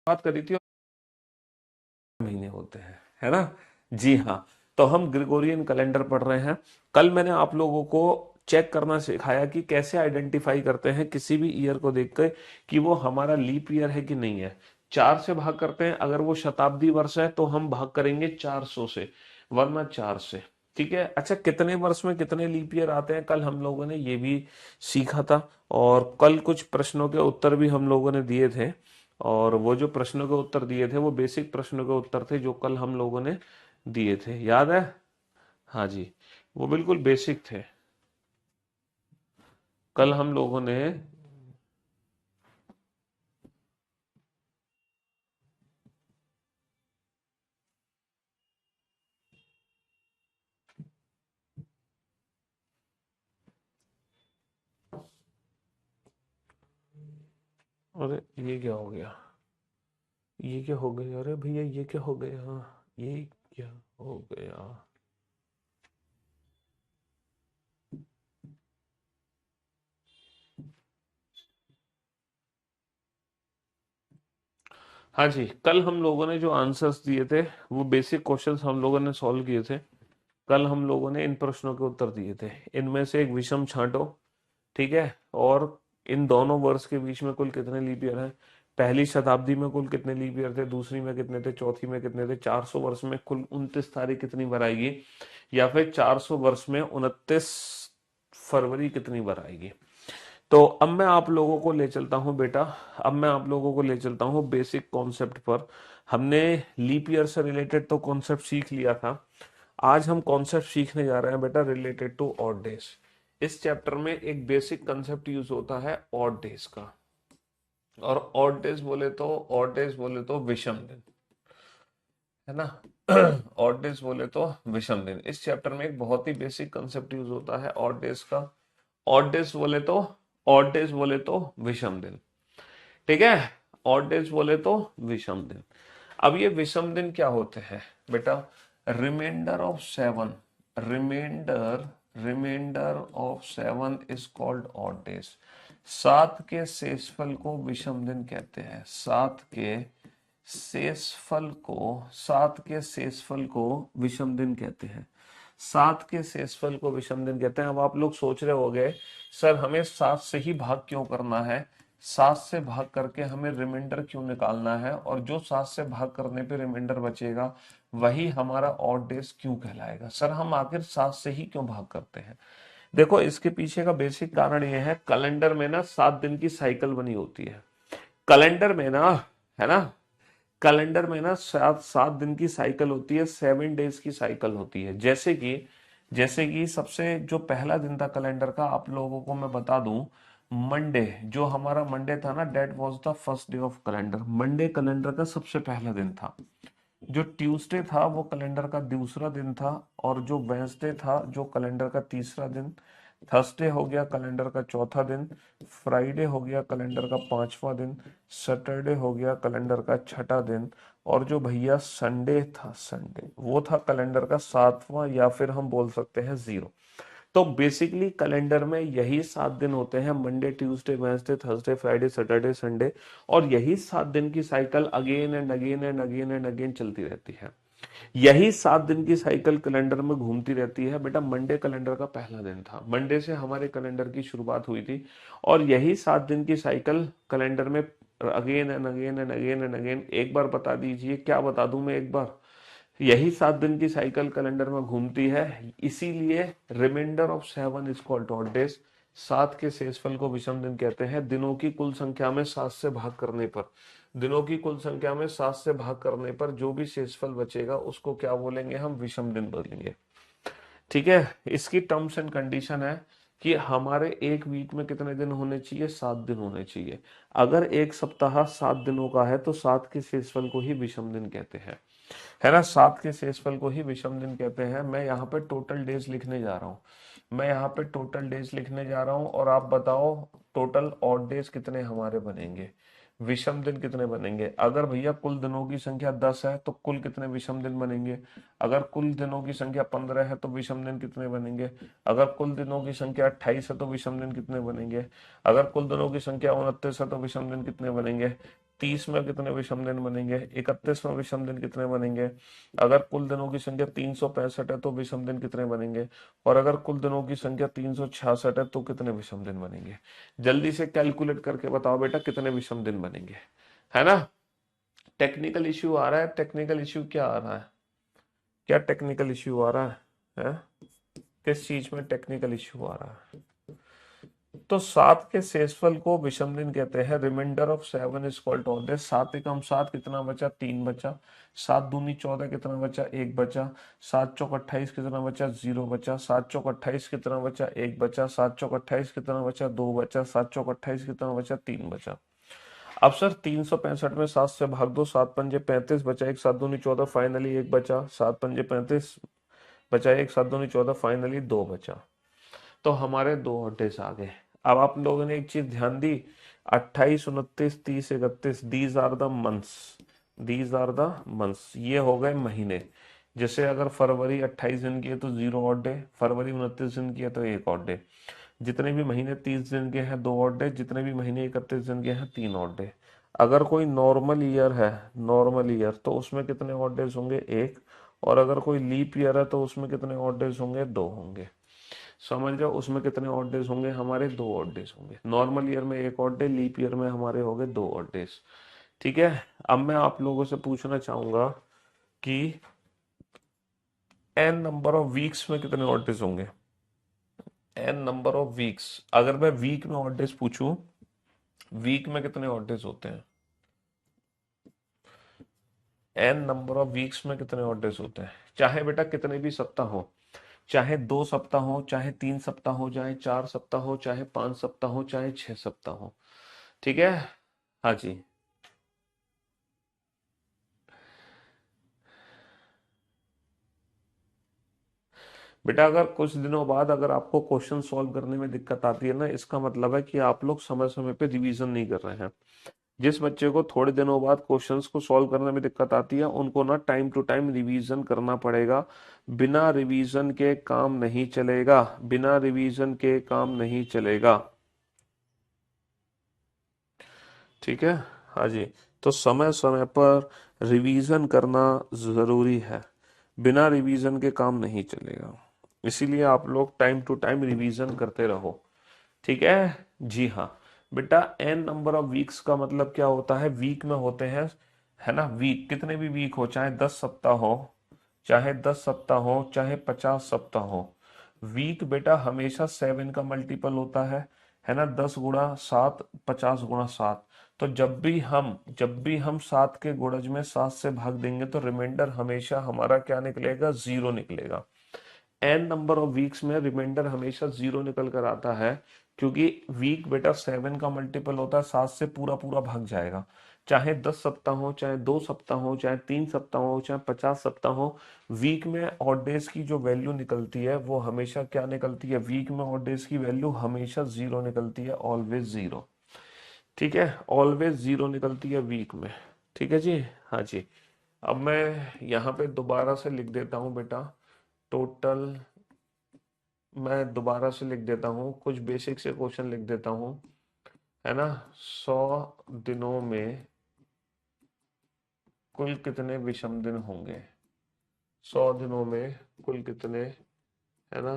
बात करी थी, महीने होते हैं, है ना। जी हाँ। तो हम ग्रिगोरियन कैलेंडर पढ़ रहे हैं। कल मैंने आप लोगों को चेक करना सिखाया कि कैसे आइडेंटिफाई करते हैं किसी भी ईयर को देखकर कि वो हमारा लीप ईयर है कि नहीं है। 4 से भाग करते हैं, अगर वो शताब्दी वर्ष है तो हम भाग करेंगे 400 से, वरना 4 से। ठीक है। अच्छा, कितने वर्ष में कितने लीप ईयर आते हैं, कल हम लोगों ने ये भी सीखा था। और कल कुछ प्रश्नों के उत्तर भी हम लोगों ने दिए थे। और वो जो प्रश्नों के उत्तर दिए थे वो बेसिक प्रश्नों के उत्तर थे जो कल हम लोगों ने दिए थे, याद है। हाँ जी, वो बिल्कुल बेसिक थे। कल हम लोगों ने, अरे ये क्या हो गया, ये क्या हो गया, अरे भैया ये क्या हो गया, ये क्या हो गया। हाँ जी, कल हम लोगों ने जो आंसर्स दिए थे वो बेसिक क्वेश्चंस हम लोगों ने सॉल्व किए थे। कल हम लोगों ने इन प्रश्नों के उत्तर दिए थे। इनमें से एक विषम छांटो। ठीक है। और इन दोनों वर्ष के बीच में कुल कितने लीप ईयर हैं। पहली शताब्दी में कुल कितने लीप ईयर थे, दूसरी में कितने थे, चौथी में कितने थे, 400 वर्ष में कुल 29 तारीख कितनी बार आएगी, या फिर 400 वर्ष में 29 फरवरी कितनी बार आएगी। तो अब मैं आप लोगों को ले चलता हूं बेटा, अब मैं आप लोगों को ले चलता हूं बेसिक कॉन्सेप्ट पर। हमने लीप ईयर से रिलेटेड तो कॉन्सेप्ट सीख लिया था। आज हम कॉन्सेप्ट सीखने जा रहे हैं बेटा रिलेटेड टू ऑड डेज। इस चैप्टर में एक बेसिक कंसेप्ट यूज होता है ऑड डेज का। और ऑड डेज बोले तो विषम दिन, है ना। ऑड डेज बोले तो विषम दिन। इस चैप्टर में एक बहुत ही बेसिक कंसेप्ट यूज होता है ऑड डेज का। ऑड डेज बोले तो, ऑड डेज बोले तो विषम दिन। ठीक है। ऑड डेज बोले तो विषम दिन। अब ये विषम दिन क्या होते हैं बेटा, reminder of 7, remainder remainder of 7 is called odd days. 7 के शेषफल को विषम दिन कहते हैं। 7 के शेषफल को विषम दिन कहते हैं। 7 के शेषफल को विषम दिन कहते हैं। अब आप लोग सोच रहे होंगे सर हमें 7 से ही भाग क्यों करना है, 7 से भाग करके हमें रिमाइंडर क्यों निकालना है, और जो 7 से भाग करने पे रिमाइंडर बचेगा वही हमारा ऑड डेज क्यों कहलाएगा। सर हम आखिर 7 से ही क्यों भाग करते हैं। देखो इसके पीछे का बेसिक कारण यह है, कैलेंडर में ना 7 दिन की साइकिल बनी होती है। कैलेंडर में ना, है ना, कैलेंडर में ना 7 7 दिन की साइकिल होती है, 7 डेज की साइकिल होती है। जैसे कि सबसे जो पहला दिन था कैलेंडर का, आप लोगों को मैं बता दूं, मंडे, जो हमारा मंडे था ना, date was the first day of calendar. Monday calendar का सबसे पहला दिन था। जो ट्यूसडे था वो कैलेंडर का दूसरा दिन था। और जो वेंसडे था जो कैलेंडर का तीसरा दिन। थर्सडे हो गया कैलेंडर का चौथा दिन। फ्राइडे हो गया कैलेंडर का पांचवा दिन। सैटरडे हो गया कैलेंडर का छठा दिन। और जो भैया संडे था, संडे वो था कैलेंडर का सातवां, या फिर हम बोल सकते हैं जीरो। तो बेसिकली कैलेंडर में यही 7 दिन होते हैं, Monday Tuesday Wednesday Thursday Friday Saturday Sunday. और यही 7 दिन की cycle again and again and again and again चलती रहती है। यही 7 दिन की साइकिल कैलेंडर में घूमती रहती है बेटा। मंडे कैलेंडर का पहला दिन था, मंडे से हमारे कैलेंडर की शुरुआत हुई थी। और यही 7 दिन की साइकिल कैलेंडर में again and again and again and again. एक बार बता दीजिए, क्या बता दूं मैं एक बार, यही 7 दिन की साइकिल कैलेंडर में घूमती है। इसीलिए reminder of 7 is called odd days. 7 के शेषफल को विषम दिन कहते हैं। दिनों की कुल संख्या में 7 से भाग करने पर, दिनों की कुल संख्या में 7 से भाग करने पर जो भी शेषफल बचेगा उसको क्या बोलेंगे, हम विषम दिन बोलेंगे। ठीक है। इसकी टर्म्स एंड कंडीशन है कि हमारे एक वीक में कितने दिन होने चाहिए, 7 दिन होने चाहिए। अगर एक सप्ताह 7 दिनों का है तो 7 के शेषफल को ही विषम दिन कहते हैं, है ना। 7 के शेषफल को ही विषम दिन कहते हैं। मैं यहाँ पे टोटल डेज लिखने जा रहा हूँ, मैं यहाँ पे टोटल डेज लिखने जा रहा हूँ, और आप बताओ टोटल ऑड डेज कितने हमारे बनेंगे, विषम दिन कितने बनेंगे। अगर भैया कुल दिनों की संख्या 10 है तो कुल कितने विषम दिन बनेंगे। अगर कुल दिनों की संख्या 15 है तो विषम दिन कितने बनेंगे। अगर कुल दिनों की संख्या 28 है तो विषम दिन कितने बनेंगे। अगर कुल दिनों की संख्या 29 है तो विषम दिन कितने बनेंगे। 30 में कितने विषम दिन बनेंगे, 31 में विषम दिन कितने बनेंगे, अगर कुल दिनों की संख्या 365 है तो विषम दिन कितने बनेंगे, और अगर कुल दिनों की संख्या 366 है तो कितने विषम दिन बनेंगे। जल्दी से कैलकुलेट करके बताओ बेटा कितने विषम दिन बनेंगे, है ना। टेक्निकल इश्यू आ रहा है, टेक्निकल इश्यू क्या आ रहा है, क्या टेक्निकल इश्यू आ रहा है? किस चीज में टेक्निकल इश्यू आ रहा है? तो 7 के शेषफल को विषम दिन कहते हैं। Reminder of 7 is called odd days. 7 एकम 7 कितना बचा, 3 बचा। 7 दूनी 14 कितना बचा, 1 बचा। 7 चौक 28 कितना बचा, 0 बचा। 7 चौक 28 कितना बचा, 1 बचा। 7 चौक 28 कितना बचा, 2 बचा। 7 चौक 28 कितना बचा, 3 बचा। अब सर 365 में 7 से भाग दो, 7 पंजे 35 बचा एक, 7 दूनी 14 फाइनली 1 बचा। 7 पंजे 35 बचा एक, 7 दूनी 14 फाइनली 2 बचा। तो हमारे 2 ऑड डेज आ गए। अब आप लोगों ने एक चीज ध्यान दी, 28 29 30 31 these are the months, these are the months, ये हो गए महीने। जैसे अगर फरवरी 28 दिन की है तो 0 ऑड डे, फरवरी 29 दिन की है तो 1 ऑड डे। जितने भी महीने 30 दिन के हैं 2 ऑड डे, जितने भी महीने 31 दिन के हैं 3 ऑड डे। अगर कोई नॉर्मल ईयर है, नॉर्मल ईयर, तो उसमें कितने ऑड डेज होंगे, 1। और अगर कोई लीप ईयर है तो उसमें कितने ऑड डेज होंगे, 2 होंगे। समझ जाओ उसमें कितने ऑड डेज होंगे, हमारे 2 ऑड डेज होंगे। नॉर्मल ईयर में 1 ऑड डे, लीप ईयर में हमारे हो गए 2 ऑड डेज। ठीक है। अब मैं आप लोगों से पूछना चाहूंगा कि एन नंबर ऑफ वीक्स में कितने ऑड डेज होंगे, एन नंबर ऑफ वीक्स। अगर मैं वीक में ऑड डेज पूछूं, वीक में कितने ऑड डेज होते हैं, एन नंबर ऑफ वीक्स में कितने ऑड डेज होते हैं। चाहे बेटा कितने भी सप्ताह हो, चाहे 2 सप्ताह हो, चाहे 3 सप्ताह हो, चाहे 4 सप्ताह हो, चाहे 5 सप्ताह हो, चाहे 6 सप्ताह हो। ठीक है। हाँ जी। बेटा अगर कुछ दिनों बाद अगर आपको क्वेश्चन सॉल्व करने में दिक्कत आती है ना, इसका मतलब है कि आप लोग समय समय पे रिवीजन नहीं कर रहे हैं। जिस बच्चे को थोड़े दिनों बाद क्वेश्चंस को सॉल्व करने में दिक्कत आती है, उनको ना टाइम टू टाइम रिवीजन करना पड़ेगा। बिना रिवीजन के काम नहीं चलेगा, बिना रिवीजन के काम नहीं चलेगा। ठीक है। हाँ जी। तो समय समय पर रिवीजन करना जरूरी है, बिना रिवीजन के काम नहीं चलेगा। इसीलिए आप लोग टाइम टू टाइम रिवीजन करते रहो। ठीक है जी हाँ। बेटा एन नंबर ऑफ वीक्स का मतलब क्या होता है, वीक में होते हैं, है ना। वीक कितने भी वीक हो, चाहे 10 सप्ताह हो, चाहे 10 सप्ताह हो, चाहे 50 सप्ताह हो, वीक बेटा हमेशा 7 का मल्टीपल होता है ना। 10 गुणा 7, 50 गुणा 7। तो जब भी हम 7 के गुणज में 7 से भाग देंगे तो रिमाइंडर हमेशा हमारा क्या निकलेगा, 0 निकलेगा। एन नंबर ऑफ वीक्स में रिमाइंडर हमेशा 0 निकल कर आता है, क्योंकि वीक बेटा 7 का मल्टीपल होता है, 7 से पूरा पूरा भाग जाएगा। चाहे 10 सप्ताह हो, चाहे 2 सप्ताह हो, चाहे 3 सप्ताह हो, चाहे 50 सप्ताह हो, वीक में ऑड डेज की जो वैल्यू निकलती है वो हमेशा क्या निकलती है, वीक में ऑड डेज की वैल्यू हमेशा 0 निकलती है, ऑलवेज 0। ठीक है, ऑलवेज 0 निकलती है वीक में। ठीक है जी। हाँ जी। अब मैं यहाँ पे दोबारा से लिख देता हूँ बेटा, टोटल, मैं दोबारा से लिख देता हूँ, कुछ बेसिक से क्वेश्चन लिख देता हूँ, है ना। 100 दिनों में कुल कितने विषम दिन होंगे, 100 दिनों में कुल कितने, है ना,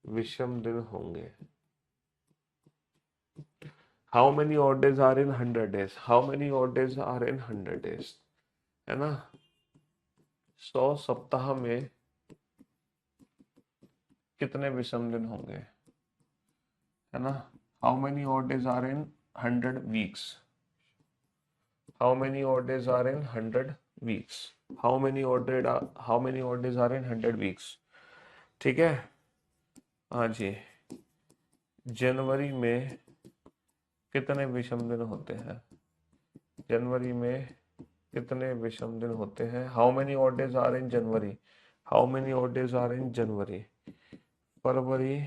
विषम दिन होंगे। How many odd days are in 100 days, how many odd days are in 100 days, है ना। 100 सप्ताह में कितने विषम दिन होंगे, है ना। How many odd days are in 100 weeks, how many odd days are in 100 weeks, how many odd days are in 100 weeks। ठीक है। हाँ जी। जनवरी में कितने विषम दिन होते हैं, जनवरी में कितने विषम दिन होते हैं, how many odd days are in January, how many odd days are in January. फरवरी,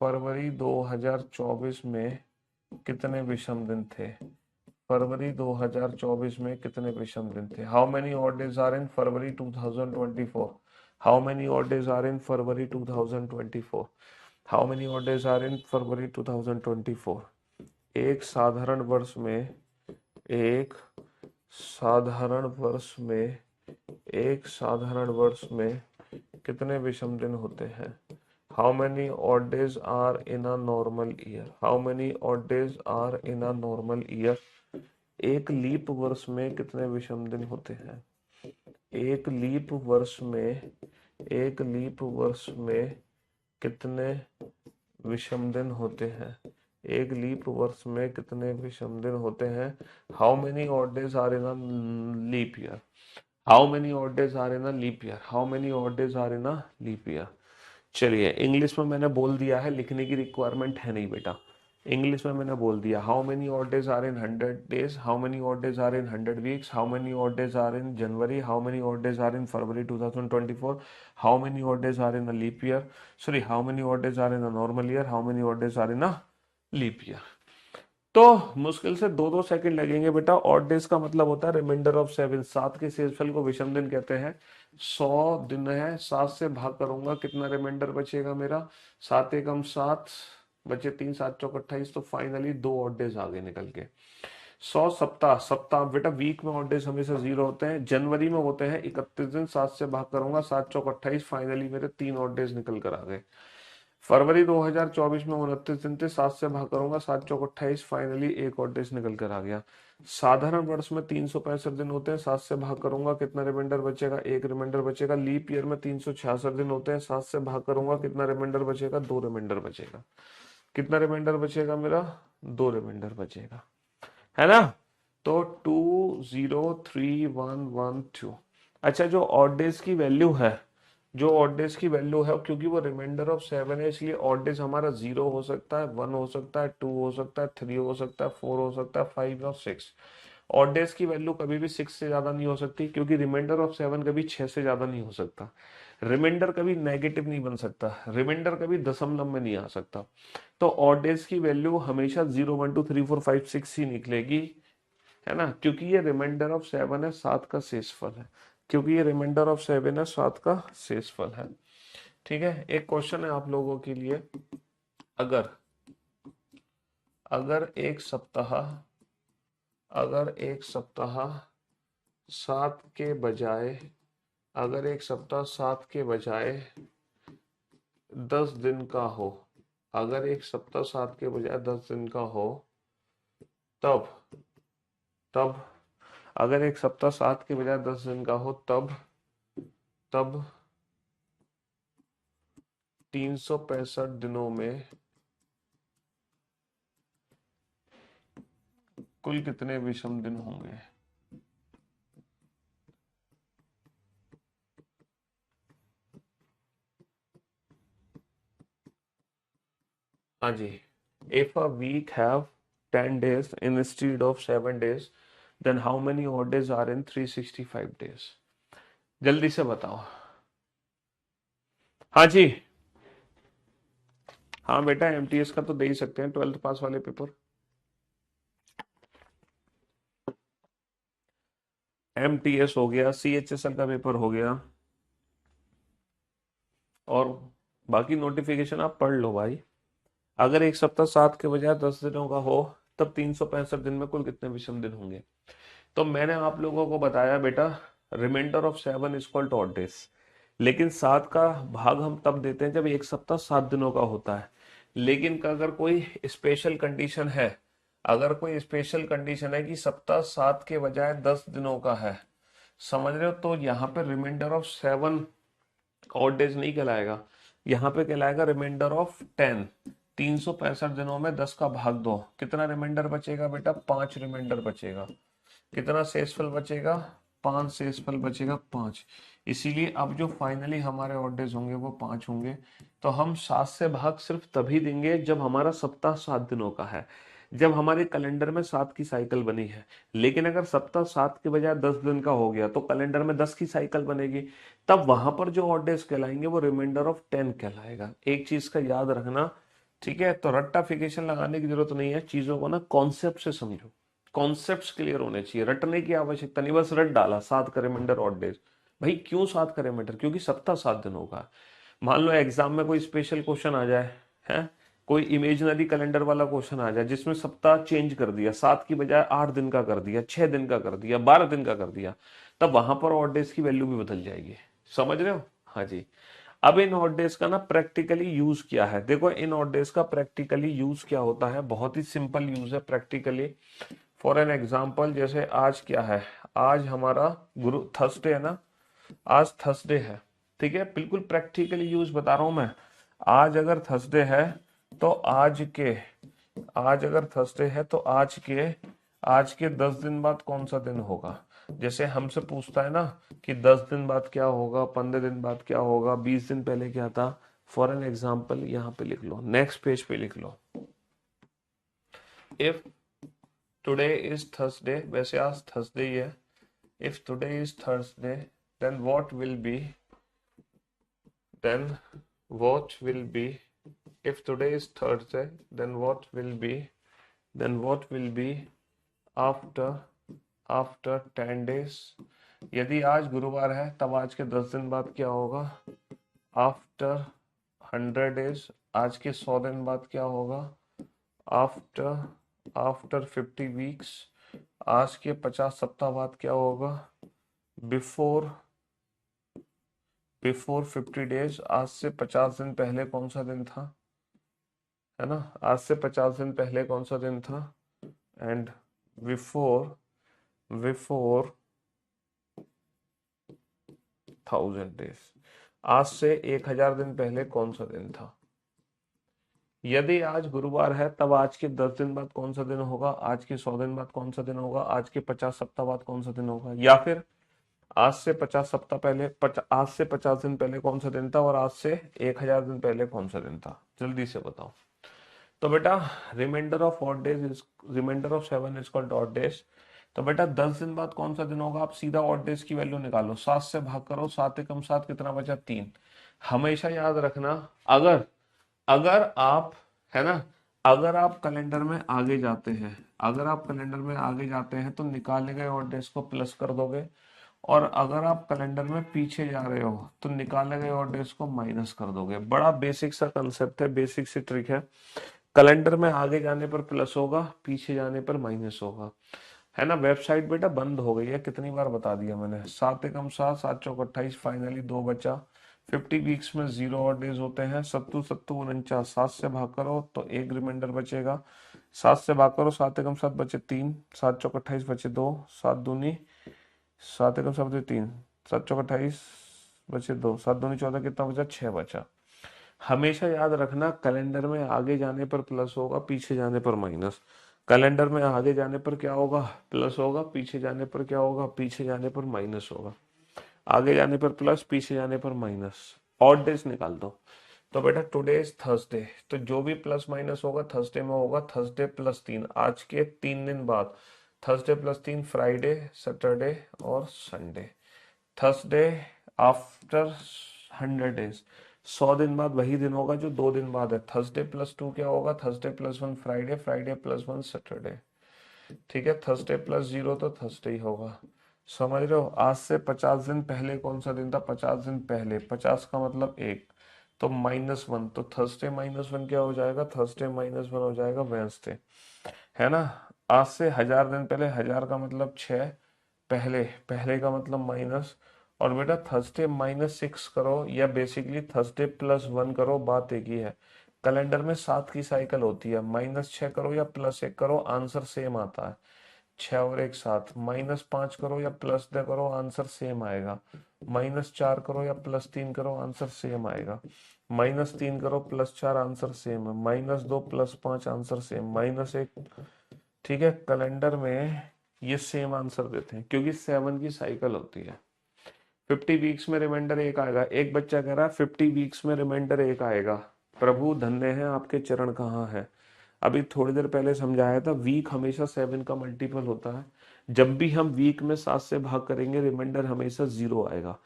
फरवरी 2024 में कितने विषम दिन थे, फरवरी 2024 में कितने विषम दिन थे। How many odd days are in February 2024, how many odd days are in February 2024, how many odd days are in February 2024। एक साधारण वर्ष में एक साधारण वर्ष में कितने विषम दिन होते हैं? How many odd days are in a normal year? How many odd days are in a normal year? एक लीप वर्ष में कितने विषम दिन होते हैं? एक लीप वर्ष में कितने विषम दिन होते हैं? एक लीप वर्ष में कितने विषम दिन होते हैं? How many odd days are in a leap year? How many odd days are in a leap year? How many odd days are in a leap year? चलिए, इंग्लिश में मैंने बोल दिया है, लिखने की रिक्वायरमेंट है नहीं बेटा। इंग्लिश में मैंने बोल दिया, how many odd days are in 100 days, how many odd days are in 100 weeks, how many odd days are in January, how many odd days are in February 2024, how many odd days are in a leap year, sorry how many odd days are in a normal year, how many odd days are in a leap year. तो मुश्किल से 2-2 second लगेंगे बेटा। Odd days का मतलब होता है reminder of 7। 7 के शेषफल को विषम दिन कहते हैं। 100 दिन है, 7 से भाग करूंगा, कितना रिमाइंडर बचेगा मेरा? 7 एकम 7 बचे 3, 7 चौक 28, तो फाइनली 2 ऑड डेज आगे निकल के। 100 सप्ताह, सप्ताह बेटा वीक में ऑड डेज हमेशा 0 होते हैं। जनवरी में होते हैं 31 दिन, 7 से भाग करूंगा, 7 चौक 28, फाइनली मेरे 3 ऑड डेज निकल कर आ गए। फरवरी 2024 में 29 दिन थे, 7 से भाग करूंगा, 7 चौक 28, फाइनली एक और डेज निकल कर आ गया। साधारण वर्ष में 365 दिन होते हैं, 7 से भाग करूंगा, कितना रिमाइंडर बचेगा? एक रिमाइंडर बचेगा। लीप ईयर में 366 दिन होते हैं, 7 से भाग करूंगा, कितना रिमाइंडर बचेगा? 2 रिमाइंडर बचेगा। कितना रिमाइंडर बचेगा मेरा? 2 रिमाइंडर बचेगा, है ना? तो 203112। अच्छा, जो ऑड डेज की वैल्यू है, क्योंकि वो रिमाइंडर ऑफ 7 है, इसलिए ऑड डेज हमारा 0 हो सकता है, 1 हो सकता है, 2 हो सकता है, 3 हो सकता है, 4 हो सकता है, 5 और 6। ऑड डेज की वैल्यू कभी भी 6 से ज्यादा नहीं हो सकती, क्योंकि रिमाइंडर ऑफ 7 कभी 6 से ज्यादा नहीं हो सकता। रिमाइंडर कभी नेगेटिव नहीं बन सकता, रिमाइंडर कभी दशमलव में नहीं आ सकता। तो ऑड डेज की वैल्यू हमेशा 0, 1, 2, 3, 4, 5, 6 ही निकलेगी, है ना? क्योंकि ये रिमाइंडर ऑफ 7 है, 7 का शेषफल है। ठीक है, एक क्वेश्चन है आप लोगों के लिए। अगर अगर एक सप्ताह अगर एक सप्ताह 7 के बजाय अगर एक सप्ताह 7 के बजाय 10 दिन का हो, अगर एक सप्ताह 7 के बजाय 10 दिन का हो, तब तब अगर एक सप्ताह 7 के बजाय 10 दिन का हो, तब तब 365 दिनों में कुल कितने विषम दिन होंगे? हाँ जी। If a week have 10 days instead of 7 days, then how many odd days are in 365 days? जल्दी से बताओ। हाँ जी। हाँ बेटा, एमटीएस का तो दे ही सकते हैं, 12th पास वाले पेपर। एमटीएस हो गया, सीएचएसएल का पेपर हो गया, और बाकी नोटिफिकेशन आप पढ़ लो भाई। अगर एक सप्ताह 7 के बजाय 10 दिनों का हो, तब 365 दिन में कुल कितने विषम दिन होंगे? तो मैंने आप लोगों को बताया बेटा, reminder of 7 is equal to odd days. लेकिन 7 का भाग हम तब देते हैं जब एक सप्ताह 7 दिनों का होता है। लेकिन अगर कोई स्पेशल कंडीशन है, कि सप्ताह 7 के बजाय 10 दिनों का है, समझ रहे हो, तो यहाँ पे रिमाइंडर ऑफ 7 ऑड डेज नहीं कहलाएगा, यहाँ पे कहलाएगा रिमाइंडर ऑफ 10। 365 दिनों में 10 का भाग दो, कितना रिमाइंडर बचेगा बेटा? 5 रिमाइंडर बचेगा। कितना शेषफल बचेगा? 5 शेषफल बचेगा, 5। इसीलिए अब जो फाइनली हमारे ऑड डेज होंगे वो 5 होंगे। तो हम 7 से भाग सिर्फ तभी देंगे जब हमारा सप्ताह 7 दिनों का है, जब हमारे कैलेंडर में 7 की साइकिल बनी है। लेकिन अगर सप्ताह 7 के बजाय 10 दिन का हो गया, तो कैलेंडर में 10 की साइकिल बनेगी, तब वहां पर जो ऑड डेज कहलाएंगे वो रिमाइंडर ऑफ 10 कहलाएगा। एक चीज का याद रखना, ठीक है? तो रट्टाफिकेशन लगाने की जरूरत नहीं है, चीजों को ना कॉन्सेप्ट से समझो, कॉन्सेप्ट्स क्लियर होने चाहिए, रटने की आवश्यकता नहीं। बस रट डाला 7 का रिमाइंडर ऑड डेज। भाई क्यों 7 का रिमाइंडर? क्योंकि सप्ताह 7 दिन होगा। मान लो एग्जाम में कोई स्पेशल क्वेश्चन आ जाए, है कोई इमेजिनरी कैलेंडर वाला क्वेश्चन आ जाए जिसमें सप्ताह चेंज कर दिया, 7 की बजाय 8 दिन का कर दिया, 6 दिन का कर दिया, 12 दिन का कर दिया, तब वहां पर ऑड डेज की वैल्यू भी बदल जाएगी। समझ रहे हो? हाँ जी। अब इन ऑड डेज का ना प्रैक्टिकली यूज क्या है, देखो इन ऑड डेज का प्रैक्टिकली यूज क्या होता है, बहुत ही सिंपल यूज है प्रैक्टिकली। फॉर एन एग्जाम्पल, जैसे आज क्या है, आज हमारा गुरु थर्सडे है ना, आज थर्सडे है, ठीक है, बिल्कुल प्रैक्टिकली यूज बता रहा हूं मैं। आज अगर थर्सडे है तो आज अगर थर्सडे है तो आज के 10 दिन बाद कौन सा दिन होगा। जैसे हमसे पूछता है ना कि 10 दिन बाद क्या होगा, 15 दिन बाद क्या होगा, 20 दिन पहले क्या था। फॉर एन एग्जाम्पल यहाँ पे लिख लो, नेक्स्ट पेज पे लिख लो, इफ टुडे इज थर्सडे, वैसे आज थर्सडे ही है, if today is Thursday then then what will be if today is Thursday, then what will be after 10 days। यदि आज गुरुवार है तब आज के 10 दिन बाद क्या होगा, आफ्टर 100 डेज। आज के 100 दिन बाद क्या होगा, आफ्टर 50 वीक्स। आज के 50 सप्ताह बाद क्या होगा, बिफोर 50 डेज। आज से 50 दिन पहले कौन सा दिन था, है ना, आज से 50 दिन पहले कौन सा दिन था, एंड बिफोर 1000 डेज, आज से 1000 दिन पहले कौन सा दिन था। यदि आज गुरुवार है तब आज के 10 दिन बाद कौन सा दिन होगा, आज के 100 दिन बाद कौन सा दिन होगा, आज के 50 सप्ताह बाद कौन सा दिन होगा, या फिर आज से 50 सप्ताह पहले आज से 50 दिन पहले कौन सा दिन था, और आज से 1000 दिन पहले कौन सा दिन था, जल्दी से बताओ। तो बेटा reminder of odd days is, reminder of 7 is called odd days. तो बेटा 10 दिन बाद कौन सा दिन होगा, आप सीधा ऑड डेज की वैल्यू निकालो, 7 से भाग करो, 7 एकम 7 कितना बचा, 3। हमेशा याद रखना, अगर अगर आप, है ना, अगर आप कैलेंडर में आगे जाते हैं, अगर आप कैलेंडर में आगे जाते हैं तो निकाले गए ऑड डेज को प्लस कर दोगे, और अगर आप कैलेंडर में पीछे जा रहे हो तो निकाले गए ऑड डेज को माइनस कर दोगे। बड़ा बेसिक सा कंसेप्ट है, बेसिक सी ट्रिक है। कैलेंडर में आगे जाने पर प्लस होगा, पीछे जाने पर माइनस होगा, है ना। वेबसाइट बेटा बंद हो गई है, कितनी बार बता दिया मैंने। 7 एकम 7, 7 चौक 28, फाइनली 2 बचा। 50 वीक्स में 0 ऑड डेज होते हैं, 7 7 49, 7 से भाग करो तो एक रिमाइंडर बचेगा, 7 से भाग करो, 7 एकम 7 बचे 3, 7 चौक 28 बचे 2, 7 दूनी 7 एकम 7 बचे 3, 7 चौक 28 बचे 2, 7 दूनी 14, कितना बचा, 6 बचा। हमेशा याद रखना, कैलेंडर में आगे जाने पर प्लस होगा, पीछे जाने पर माइनस। कैलेंडर में आगे जाने पर क्या होगा, प्लस होगा, पीछे जाने पर क्या होगा, पीछे जाने पर माइनस होगा। आगे जाने पर प्लस, पीछे जाने पर माइनस। ऑड डेज निकाल दो। तो बेटा टुडे इज थर्सडे, तो जो भी प्लस माइनस होगा थर्सडे में होगा, थर्सडे प्लस 3, आज के 3 दिन बाद, थर्सडे प्लस 3 फ्राइडे, सैटरडे और संडे। थर्सडे आफ्टर 100 डेज, 100 दिन बाद वही दिन होगा जो 2 दिन बाद है। थर्सडे प्लस 2 क्या होगा, Thursday plus 1 Friday, Friday plus 1 Saturday, ठीक है। थर्सडे प्लस 0 तो थर्सडे ही होगा। समझ रहे हो? आज से 50 दिन पहले कौन सा दिन था, 50 दिन पहले, 50 का मतलब 1, तो -1, तो थर्सडे -1 क्या हो जाएगा, थर्सडे -1 हो जाएगा वेंसडे, है ना। आज से 1000 दिन पहले, 1000 का मतलब 6, पहले पहले का मतलब माइनस, और बेटा थर्सडे -6 करो या बेसिकली थर्सडे +1 करो, बात एक ही है। कैलेंडर में 7 की साइकिल होती है, -6 करो या +1 करो, आंसर सेम आता है। 6 और 1 7, -5 करो या +2 करो, आंसर सेम आएगा। -4 करो या +3 करो, आंसर सेम आएगा। -3 करो +4, आंसर सेम है। -2 +5, आंसर सेम। -1, ठीक है। कैलेंडर में ये सेम आंसर देते हैं क्योंकि 7 की साइकिल होती है। 50 वीक्स में रिमाइंडर 1 आएगा। एक बच्चा कह रहा है 50 वीक्स में रिमाइंडर 1 आएगा। प्रभु धन्य है आपके चरण कहाँ है। अभी थोड़ी देर पहले समझाया था, वीक हमेशा 7 का मल्टीपल होता है। जब भी हम वीक में 7 से भाग करेंगे रिमाइंडर हमेशा 0 आएगा।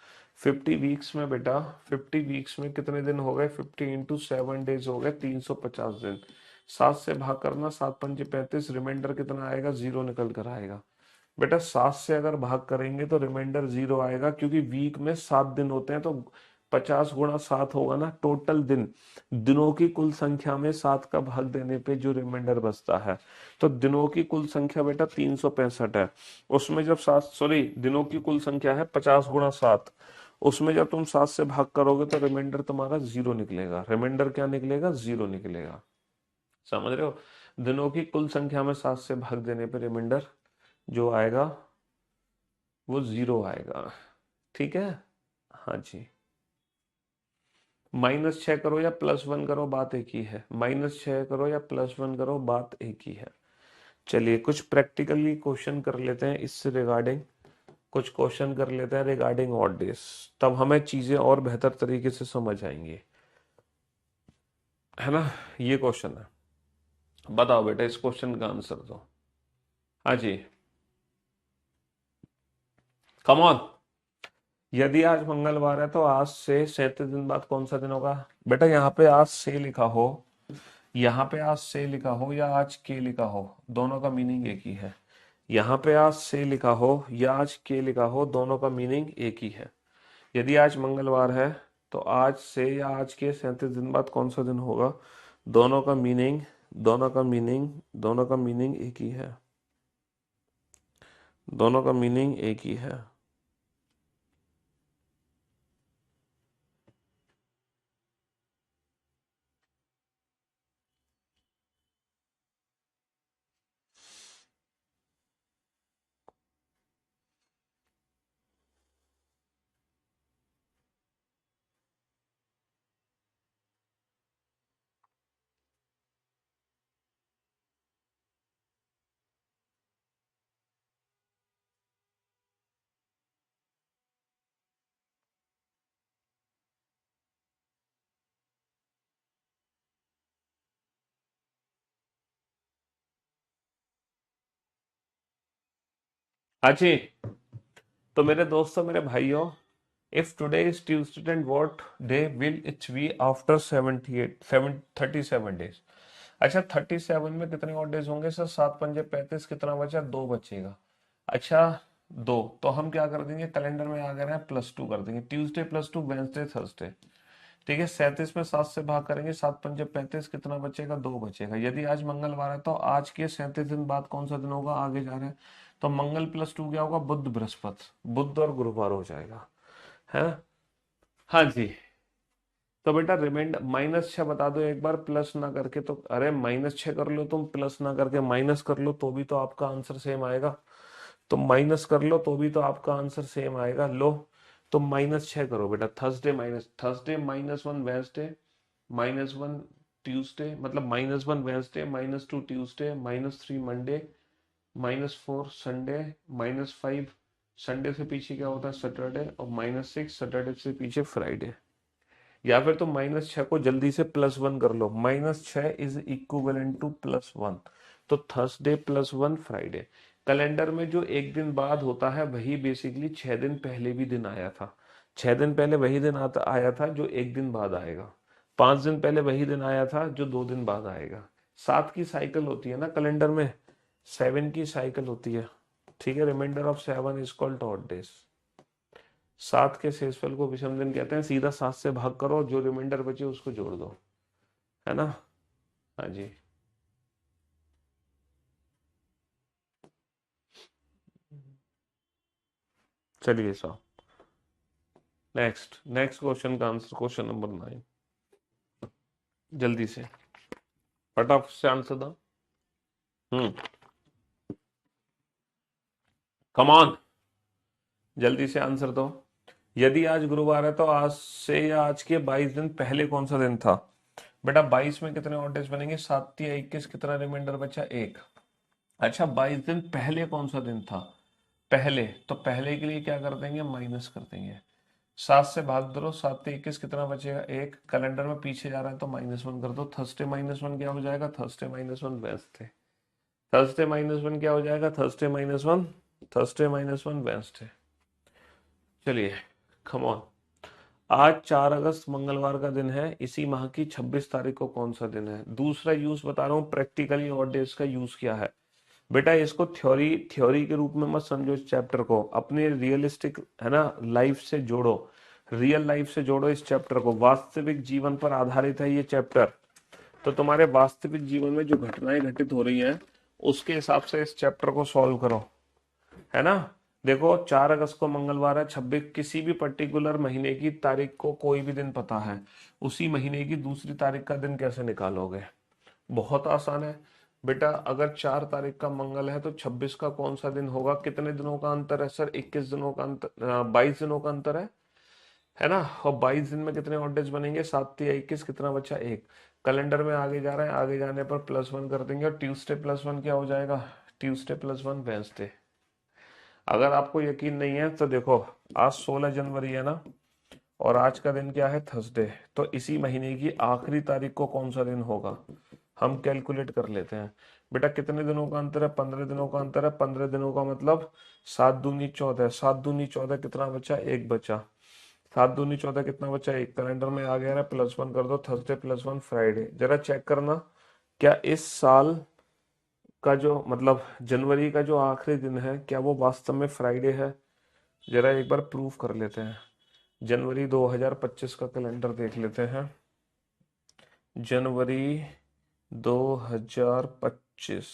50 वीक्स में बेटा, 50 वीक्स में कितने दिन हो गए, 50 इंटू 7 डेज हो गए 350 दिन। 7 से भाग करना, 7 पंजे 35, रिमाइंडर कितना आएगा, 0 निकल कर आएगा। बेटा 7 से अगर भाग करेंगे तो रिमाइंडर 0 आएगा क्योंकि वीक में 7 दिन होते हैं, तो 50 गुणा 7 होगा ना टोटल दिन, दिनों की कुल संख्या में 7 का भाग देने पे जो रिमाइंडर बचता है। तो दिनों की कुल संख्या बेटा 365 है, उसमें जब 7, सॉरी दिनों की कुल संख्या है 50 गुणा 7, उसमें जब तुम 7 से भाग करोगे तो रिमाइंडर तुम्हारा 0 निकलेगा। रिमाइंडर क्या निकलेगा? 0 निकलेगा। समझ रहे हो? दिनों की कुल संख्या में 7 से भाग देने पे रिमाइंडर जो आएगा वो 0 आएगा। ठीक है? हाँ जी। -6 करो या +1 करो बात एक ही है, -6 करो या +1 करो बात एक ही है। चलिए कुछ प्रैक्टिकली क्वेश्चन कर लेते हैं इससे रिगार्डिंग, कुछ क्वेश्चन कर लेते हैं रिगार्डिंग ऑड डेज, तब हमें चीजें और बेहतर तरीके से समझ आएंगी, है ना? ये क्वेश्चन है, बताओ बेटा इस क्वेश्चन का आंसर दो। हाँ जी, कम ऑन। यदि आज मंगलवार है तो आज से 37 दिन बाद कौन सा दिन होगा? बेटा यहाँ पे आज से लिखा हो, यहाँ पे आज से लिखा हो या आज के लिखा हो, दोनों का मीनिंग एक ही है। यहाँ पे आज से लिखा हो या आज के लिखा हो, दोनों का मीनिंग एक ही है। यदि आज मंगलवार है तो आज से या आज के 37 दिन बाद कौन सा दिन होगा, दोनों का मीनिंग, दोनों का मीनिंग एक ही है, दोनों का मीनिंग एक ही है। हाँ जी, तो मेरे दोस्तों मेरे भाइयों, if today is Tuesday and what day will it be after 37 days. अच्छा 37 में कितने और डेज होंगे सर? 7 पंजे 35, कितना बचा? 2 बचेगा। अच्छा 2, तो हम क्या कर देंगे, कैलेंडर में आ गए हैं +2 कर देंगे, ट्यूसडे +2 वेंसडे थर्सडे। ठीक है, 37 में 7 से भाग करेंगे, 7 पंजे 35, कितना बचेगा? 2 बचेगा। यदि आज मंगलवार है तो आज के 37 दिन बाद कौन सा दिन होगा? आगे जा रहे हैं तो मंगल +2 क्या होगा? बुध बृहस्पति, बुध और गुरुवार हो जाएगा, है ना? हाँ जी, तो बेटा रिमाइंडर -6 बता दो एक बार प्लस ना करके, तो अरे -6 कर लो तुम, प्लस ना करके माइनस कर लो तो भी तो आपका आंसर सेम आएगा। तो माइनस कर लो तो भी तो आपका आंसर सेम आएगा। लो, तो -6 करो बेटा, थर्सडे -1 वेंसडे, -1 ट्यूसडे, मतलब -1 Wednesday, -2 Tuesday, -3 Monday, -4 Sunday, -5 Sunday से पीछे क्या होता है? सैटरडे, और -6 सैटरडे से पीछे फ्राइडे। या फिर तो -6 को जल्दी से +1 कर लो, -6 इज इक्विवेलेंट टू +1, तो थर्सडे +1 फ्राइडे। कैलेंडर में जो एक दिन बाद होता है वही बेसिकली 6 दिन पहले भी दिन आया था, 6 दिन पहले वही दिन आता आया था जो एक दिन बाद आएगा, 5 दिन पहले वही दिन आया था जो 2 दिन बाद आएगा। 7 की साइकिल होती है ना कैलेंडर में, 7 की साइकिल होती है। ठीक है, reminder of 7 is called odd days. 7 के शेषफल को विषम दिन कहते हैं, सीधा 7 से भाग करो, जो रिमाइंडर बचे उसको जोड़ दो, है ना? हाँ जी, चलिए साहब, नेक्स्ट नेक्स्ट क्वेश्चन का आंसर, क्वेश्चन नंबर 9, जल्दी से फटाफट से आंसर दो। हम्म, कम ऑन, जल्दी से आंसर दो। यदि आज गुरुवार है तो आज से या आज के 22 दिन पहले कौन सा दिन था? बेटा 22 में कितने ऑड डेज बनेंगे? 7 या 21, कितना रिमाइंडर बचा? 1। अच्छा 22 दिन पहले कौन सा दिन था? पहले, तो पहले के लिए क्या कर देंगे? माइनस कर देंगे। 7 से भाग दो, 7 से 21, कितना बचेगा? 1। कैलेंडर में पीछे जा रहा है तो -1 कर दो। थर्सडे -1 क्या हो जाएगा? Thursday -1 Wednesday. थर्सडे -1 क्या हो जाएगा? Thursday -1, Thursday -1 Wednesday. चलिए, कम ऑन। आज 4 अगस्त मंगलवार का दिन है, इसी माह की 26 तारीख को कौन सा दिन है? दूसरा यूज बता रहा हूँ, प्रैक्टिकली ऑड डेज का यूज क्या है। बेटा इसको थ्योरी थ्योरी के रूप में मत समझो, इस चैप्टर को अपने रियलिस्टिक, है ना, लाइफ से जोड़ो। रियल लाइफ से जोड़ो इस चैप्टर को, वास्तविक जीवन पर आधारित है ये चैप्टर। तो तुम्हारे वास्तविक जीवन में जो घटनाएं घटित हो रही हैं उसके हिसाब से इस चैप्टर को सॉल्व करो, है ना। देखो 4 अगस्त को मंगलवार है, 26 किसी भी पर्टिकुलर महीने की तारीख को कोई भी दिन पता है, उसी महीने की दूसरी तारीख का दिन कैसे निकालोगे? बहुत आसान है बेटा। अगर 4 तारीख का मंगल है तो 26 का कौन सा दिन होगा? कितने दिनों का अंतर है सर? 21 दिनों का अंतर, 22 दिनों का अंतर है ना। और 22 दिन में कितने ऑड डेज बनेंगे? 7 या 21, कितना बचा? एक। कैलेंडर में आगे जा रहे हैं, आगे जाने पर +1 कर देंगे, और ट्यूसडे +1 क्या हो जाएगा? Tuesday +1 Wednesday. अगर आपको यकीन नहीं है तो देखो, आज 16 जनवरी है ना, और आज का दिन क्या है? थर्सडे। तो इसी महीने की आखिरी तारीख को कौन सा दिन होगा? हम कैलकुलेट कर लेते हैं। बेटा कितने दिनों का अंतर है? 15 दिनों का अंतर है। 15 दिनों का मतलब 7 दूनी 14, 7 दूनी 14, कितना बचा? एक बचा। 7 दूनी 14 कितना बचा? एक। कैलेंडर में आ गया है, +1 कर दो, थर्सडे +1 फ्राइडे। जरा चेक करना, क्या इस साल का जो मतलब जनवरी का जो आखिरी दिन है, क्या वो वास्तव में फ्राइडे है? जरा एक बार प्रूफ कर लेते हैं। जनवरी 2025 का कैलेंडर देख लेते हैं। जनवरी 2025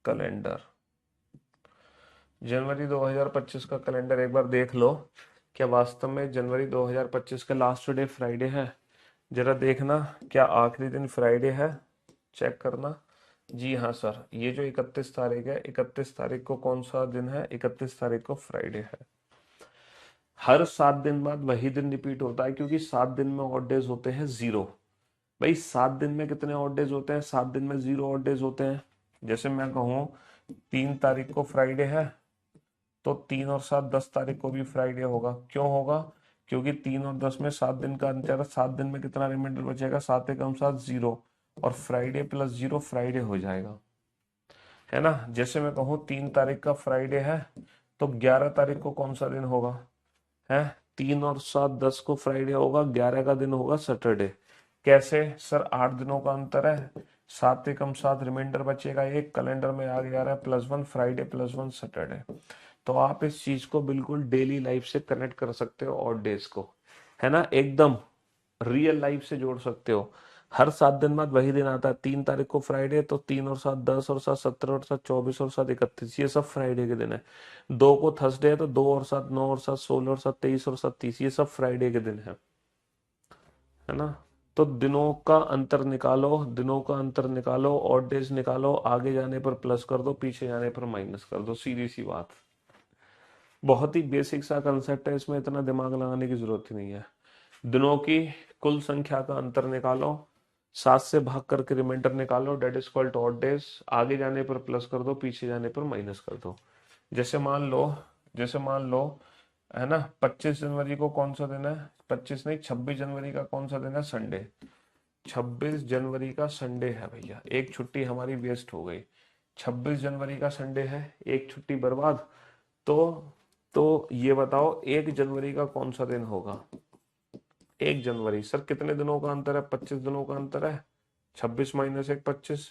कैलेंडर, जनवरी 2025 का कैलेंडर एक बार देख लो, क्या वास्तव में जनवरी 2025 का लास्ट डे फ्राइडे है? जरा देखना, क्या आखिरी दिन फ्राइडे है? चेक करना। जी हाँ सर, ये जो 31 तारीख है, 31 तारीख को कौन सा दिन है? 31 तारीख को फ्राइडे है। हर 7 दिन बाद वही दिन रिपीट होता है, क्योंकि 7 दिन में ऑड डेज होते हैं 0। भाई 7 दिन में कितने ऑड डेज होते हैं? 7 दिन में 0 ऑड डेज होते हैं। जैसे मैं कहूँ 3 तारीख को फ्राइडे है, तो 3 और 7 10 तारीख को भी फ्राइडे होगा। क्यों होगा? क्योंकि 3 और 10 में 7 दिन का अंतर है। 7 दिन में कितना रिमाइंडर बचेगा? 7 × 7 0, और फ्राइडे +0 फ्राइडे हो जाएगा, है ना। जैसे मैं कहूँ 3 तारीख का फ्राइडे है, तो 11 तारीख को कौन सा दिन होगा? है 3 और 7 10 को फ्राइडे होगा, 11 का दिन होगा सैटरडे। कैसे सर? 8 दिनों का अंतर है, 7 × 7 रिमाइंडर बचेगा एक। कैलेंडर में आ गया है +1 फ्राइडे +1 सैटरडे। तो आप इस चीज को बिल्कुल डेली लाइफ से कनेक्ट कर सकते हो, और डेज को, है ना, एकदम रियल लाइफ से जोड़ सकते हो। हर 7 दिन बाद वही दिन आता है। 3 तारीख को फ्राइडे, तो 3 और 7 10 और 7 17 और 7 17 और 7 21, ये सब फ्राइडे के दिन है। 2 को थर्सडे है, तो 2 और 7 9 और 7 16 और 7 23 ये सब फ्राइडे के दिन है ना। तो दिनों का अंतर निकालो, दिनों का अंतर निकालो, और डेज निकालो, आगे जाने पर प्लस कर दो, पीछे जाने पर माइनस कर दो, सीधी सी बात। बहुत ही बेसिक सा कंसेप्ट है, इसमें इतना दिमाग लगाने की जरूरत ही नहीं है। दिनों की कुल संख्या का अंतर निकालो, 7 से भाग करके रिमाइंडर निकालो, that is called odd days. आगे जाने पर प्लस कर दो, पीछे जाने पर माइनस कर दो। जैसे मान लो, जैसे मान लो, है ना, 25 जनवरी को कौन सा दिन है? 25 नहीं, 26 जनवरी का कौन सा दिन है? संडे। 26 जनवरी का संडे है भैया, एक छुट्टी हमारी वेस्ट हो गई। 26 जनवरी का संडे है, एक छुट्टी बर्बाद। तो ये बताओ 1 जनवरी का कौन सा दिन होगा? 1 जनवरी सर कितने दिनों का अंतर है? 25 दिनों का अंतर है। 26 - 1 25।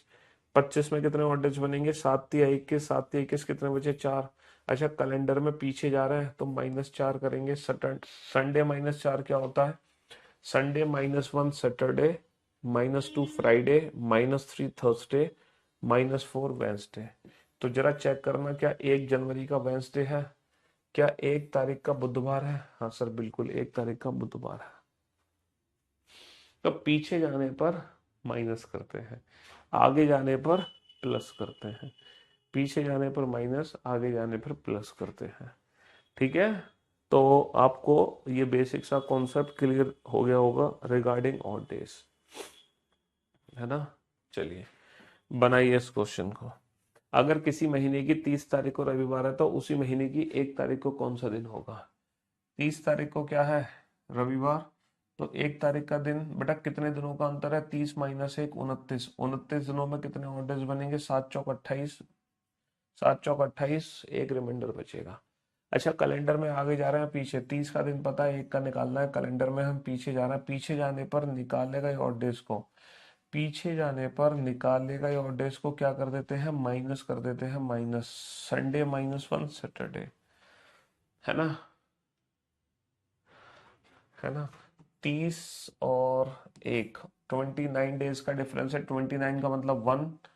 25 में कितने ऑड डेज बनेंगे? 7 या 21, 7 या 21 कितने बचे? 4। अच्छा कैलेंडर में पीछे जा रहा है तो -4 करेंगे। संडे -4 क्या होता है? Sunday -1 Saturday, -2 Friday, -3 Thursday, -4 Wednesday. तो जरा चेक करना, क्या 1 जनवरी का वेंसडे है? क्या 1 तारीख का बुधवार है? हाँ सर बिल्कुल 1 तारीख का बुधवार है। तो पीछे जाने पर माइनस करते हैं, आगे जाने पर प्लस करते हैं। पीछे जाने पर माइनस, आगे जाने पर प्लस करते हैं। ठीक है। तो आपको ये बेसिक सा कॉन्सेप्ट क्लियर हो गया होगा रिगार्डिंग ऑड डेज, है ना। चलिए बनाइए इस क्वेश्चन को। अगर किसी महीने की 30 तारीख को रविवार है, तो उसी महीने की 1 तारीख को कौन सा दिन होगा? 30 तारीख को क्या है? रविवार। तो 1 तारीख का दिन, बेटा कितने दिनों का अंतर है? 30 - 1 29। 29 दिनों में कितने ऑड डेज बनेंगे? 7 × 4 = 28। 7 × 4 = 28, एक रिमाइंडर बचेगा। अच्छा कैलेंडर में आगे जा रहे हैं, पीछे 30 का दिन पता है, एक का निकालना है। कैलेंडर में हम पीछे जा रहे हैं, पीछे जाने पर निकालेगा ऑड डेज को, पीछे जाने पर निकालेगा ऑड डेज को क्या कर देते हैं? माइनस कर देते हैं, माइनस। संडे -1 सैटरडे, है ना। है ना। 30 और 1, 29 डेज का डिफरेंस है। 29 का मतलब 1,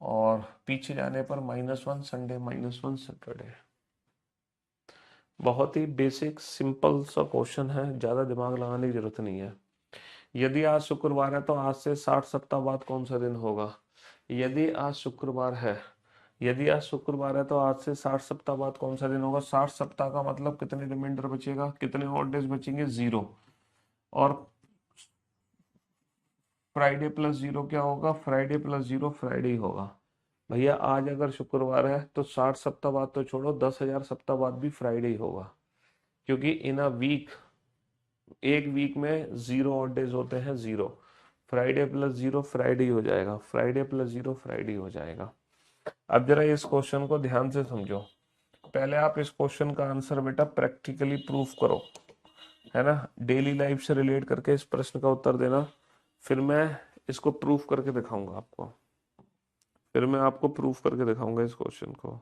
और पीछे जाने पर -1 संडे, -1 सैटरडे। बहुत ही बेसिक सिंपल सा क्वेश्चन है, ज़्यादा दिमाग लगाने की जरूरत नहीं है। यदि आज शुक्रवार है तो आज से 60 सप्ताह बाद कौन सा दिन होगा? यदि आज शुक्रवार है, यदि आज शुक्रवार है तो आज से 60 सप्ताह बाद कौन सा दिन होगा? 60 सप्ताह का मतलब कितने रिमाइंडर बचेगा, कितने और डेज बचेंगे? 0। और फ्राइडे प्लस 0 क्या होगा? फ्राइडे प्लस 0 फ्राइडे ही होगा। भैया आज अगर शुक्रवार है तो 60 सप्ताह बाद तो छोड़ो, 10,000 सप्ताह बाद भी फ्राइडे ही होगा। क्योंकि इन अ वीक, एक वीक में 0 और डेज होते हैं, 0। फ्राइडे प्लस 0 फ्राइडे ही हो जाएगा, फ्राइडे प्लस 0 फ्राइडे ही हो जाएगा। अब जरा इस क्वेश्चन को ध्यान से समझो। पहले आप इस क्वेश्चन का आंसर बेटा प्रैक्टिकली प्रूफ करो, है ना। डेली लाइफ से रिलेट करके इस प्रश्न का उत्तर देना। फिर मैं इसको प्रूफ करके दिखाऊंगा आपको, फिर मैं आपको प्रूफ करके दिखाऊंगा इस क्वेश्चन को।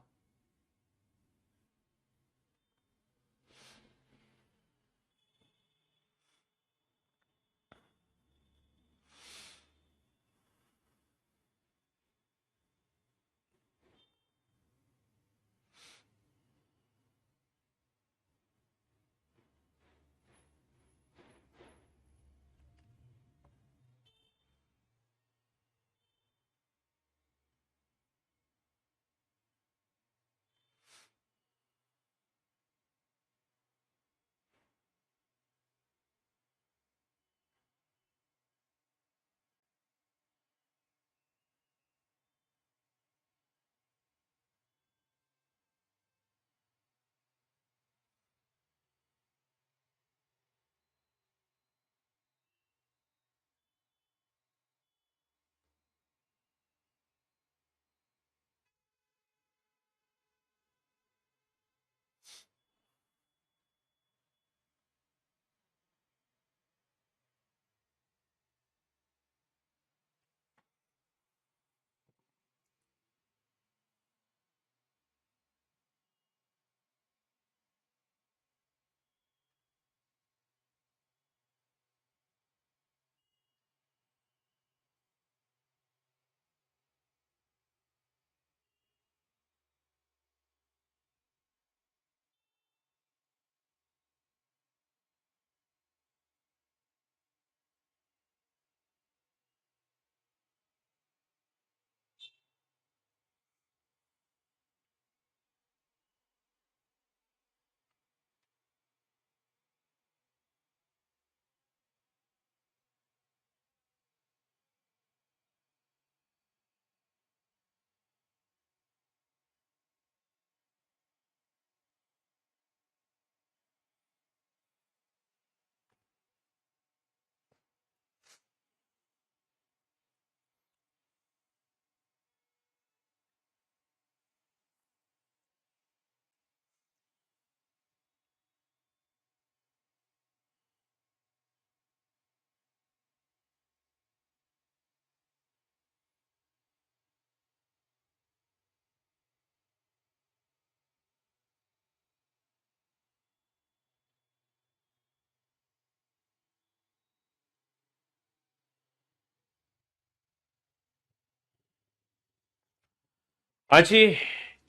हाँ जी,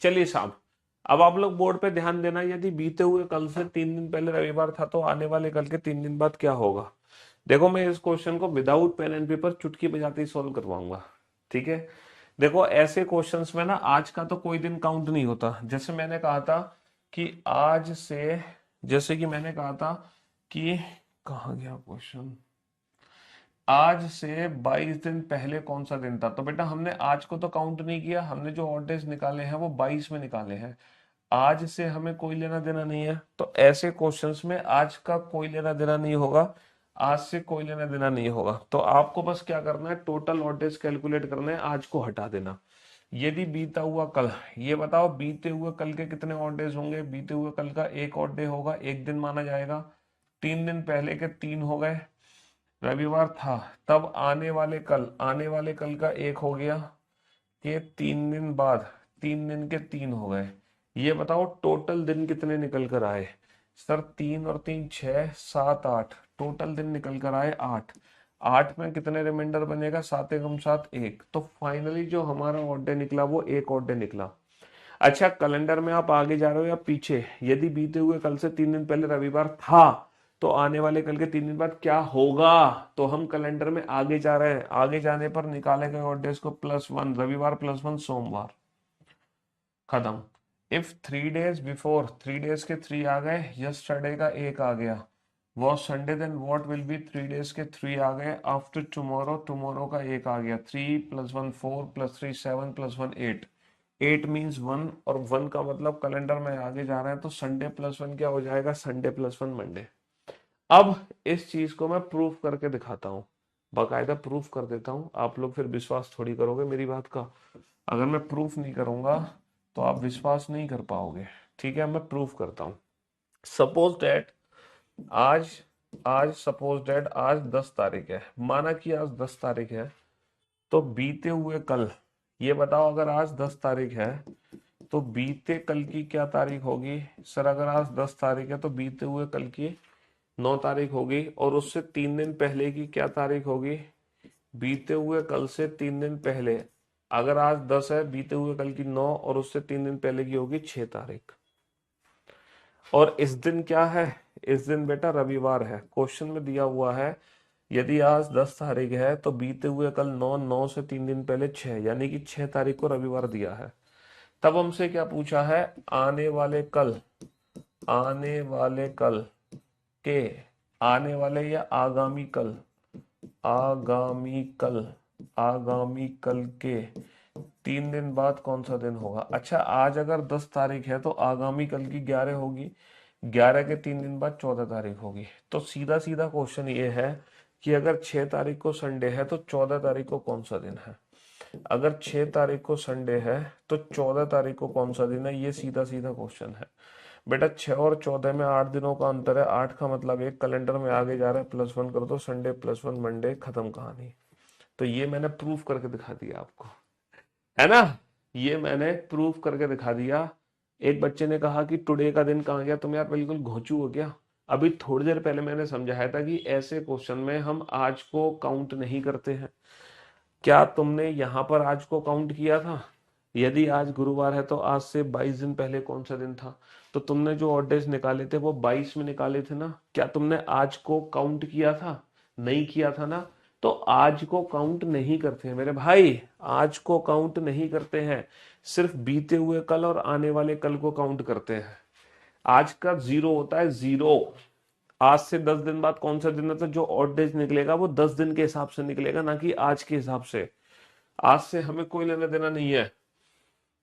चलिए साहब, अब आप लोग बोर्ड पे ध्यान देना। यदि बीते हुए कल से 3 दिन पहले रविवार था तो आने वाले कल के 3 दिन बाद क्या होगा? देखो मैं इस क्वेश्चन को विदाउट पेन एंड पेपर चुटकी बजाते ही सॉल्व करवाऊंगा, ठीक है। देखो ऐसे क्वेश्चंस में ना आज का तो कोई दिन काउंट नहीं होता। जैसे मैंने कहा था कि आज से, जैसे कि मैंने कहा था कि, कहाँ गया क्वेश्चन, आज से 22 दिन पहले कौन सा दिन था? तो बेटा हमने आज को तो काउंट नहीं किया, हमने जो ऑड डेज निकाले हैं वो 22 में निकाले हैं। आज से हमें कोई लेना देना नहीं है, तो ऐसे क्वेश्चंस में आज का कोई लेना देना नहीं होगा, आज से कोई लेना देना नहीं होगा। तो आपको बस क्या करना है, टोटल ऑड डेज कैलकुलेट करना है, आज को हटा देना। यदि बीता हुआ कल, ये बताओ बीते हुए कल के कितने ऑड डेज होंगे? बीते हुए कल का एक ऑड डे होगा, एक दिन माना जाएगा। 3 दिन पहले के 3 हो गए, रविवार था। तब आने वाले कल, आने वाले कल का एक हो गया, ये 3 दिन बाद 3 दिन के 3 हो गए। ये बताओ टोटल दिन कितने निकल कर आए? सर 3 और 3 6, 7 8, टोटल दिन निकल कर आए 8। 8 में कितने रिमाइंडर बनेगा, 7 एकम 7 1, तो फाइनली जो हमारा ऑड डे निकला वो एक ऑड डे निकला। अच्छा, कैलेंडर में आप आगे जा रहे हो या पीछे, यदि बीते हुए कल से 3 दिन पहले रविवार था तो आने वाले कल के 3 दिन बाद क्या होगा, तो हम कैलेंडर में आगे जा रहे हैं, आगे जाने पर निकाले गए ऑड डेज को +1 रविवार +1 सोमवार, खत्म। इफ 3 डेज बिफोर 3 डेज के 3 आ गए, यस्टरडे का 1 आ गया, वो Sunday, then what will be 3 days के 3 आ गए, आफ्टर टुमारो टुमारो का 1 आ गया, 3 + 1 4 + 3 7 + 1 8, 8 मीन्स 1, और 1 का मतलब कैलेंडर में आगे जा रहे हैं, तो संडे +1 क्या हो जाएगा, संडे +1 मंडे। अब इस चीज को मैं प्रूफ करके दिखाता हूँ, बाकायदा प्रूफ कर देता हूँ, आप लोग फिर विश्वास थोड़ी करोगे मेरी बात का। अगर मैं प्रूफ नहीं करूंगा तो आप विश्वास नहीं कर पाओगे। ठीक है, मैं प्रूफ करता हूँ। सपोज दैट आज आज सपोज दैट आज 10 तारीख है, माना कि आज 10 तारीख है, तो बीते हुए कल, ये बताओ अगर आज 10 तारीख है तो बीते कल की क्या तारीख होगी। सर अगर आज 10 तारीख है तो बीते हुए कल की 9 तारीख होगी, और उससे 3 दिन पहले की क्या तारीख होगी, बीते हुए कल से 3 दिन पहले। अगर आज 10 है, बीते हुए कल की 9, और उससे 3 दिन पहले की होगी 6 तारीख। और इस दिन क्या है, इस दिन बेटा रविवार है। क्वेश्चन में दिया हुआ है यदि आज 10 तारीख है तो बीते हुए कल 9, 9 से 3 दिन पहले 6, यानी कि 6 तारीख को रविवार दिया है। तब हमसे क्या पूछा है, आने वाले कल, आने वाले कल के, आने वाले या आगामी कल, आगामी कल, आगामी कल के 3 दिन बाद कौन सा दिन होगा। अच्छा, आज अगर 10 तारीख है तो आगामी कल की 11 होगी, 11 के 3 दिन बाद 14 तारीख होगी। तो सीधा सीधा क्वेश्चन ये है कि अगर 6 तारीख को संडे है तो 14 तारीख को कौन सा दिन है। अगर 6 तारीख को संडे है तो 14 तारीख को कौन सा दिन है, ये सीधा सीधा क्वेश्चन है। बेटा 6 और 14 में 8 दिनों का अंतर है, 8 का मतलब एक कैलेंडर में आगे जा रहा है, +1 कर दो, संडे +1 मंडे, खत्म कहानी। तो ये मैंने प्रूफ करके दिखा दिया आपको, है ना, ये मैंने प्रूफ करके दिखा दिया। एक बच्चे ने कहा कि टुडे का दिन कहाँ गया, तुम यार बिल्कुल घोंचू हो गया। अभी थोड़ी देर पहले मैंने समझाया था कि ऐसे क्वेश्चन में हम आज को काउंट नहीं करते हैं। क्या तुमने यहाँ पर आज को काउंट किया था, यदि आज गुरुवार है तो आज से 22 दिन पहले कौन सा दिन था, तो तुमने जो ऑड डेज निकाले थे वो 22 में निकाले थे ना। क्या तुमने आज को काउंट किया था, नहीं किया था ना। तो आज को काउंट नहीं करते हैं मेरे भाई, आज को काउंट नहीं करते हैं, सिर्फ बीते हुए कल और आने वाले कल को काउंट करते हैं। आज का 0 होता है 0। आज से 10 दिन बाद कौन सा दिन है, तो जो ऑड डेज निकलेगा वो 10 दिन के हिसाब से निकलेगा, ना कि आज के हिसाब से। आज से हमें कोई लेना देना नहीं है।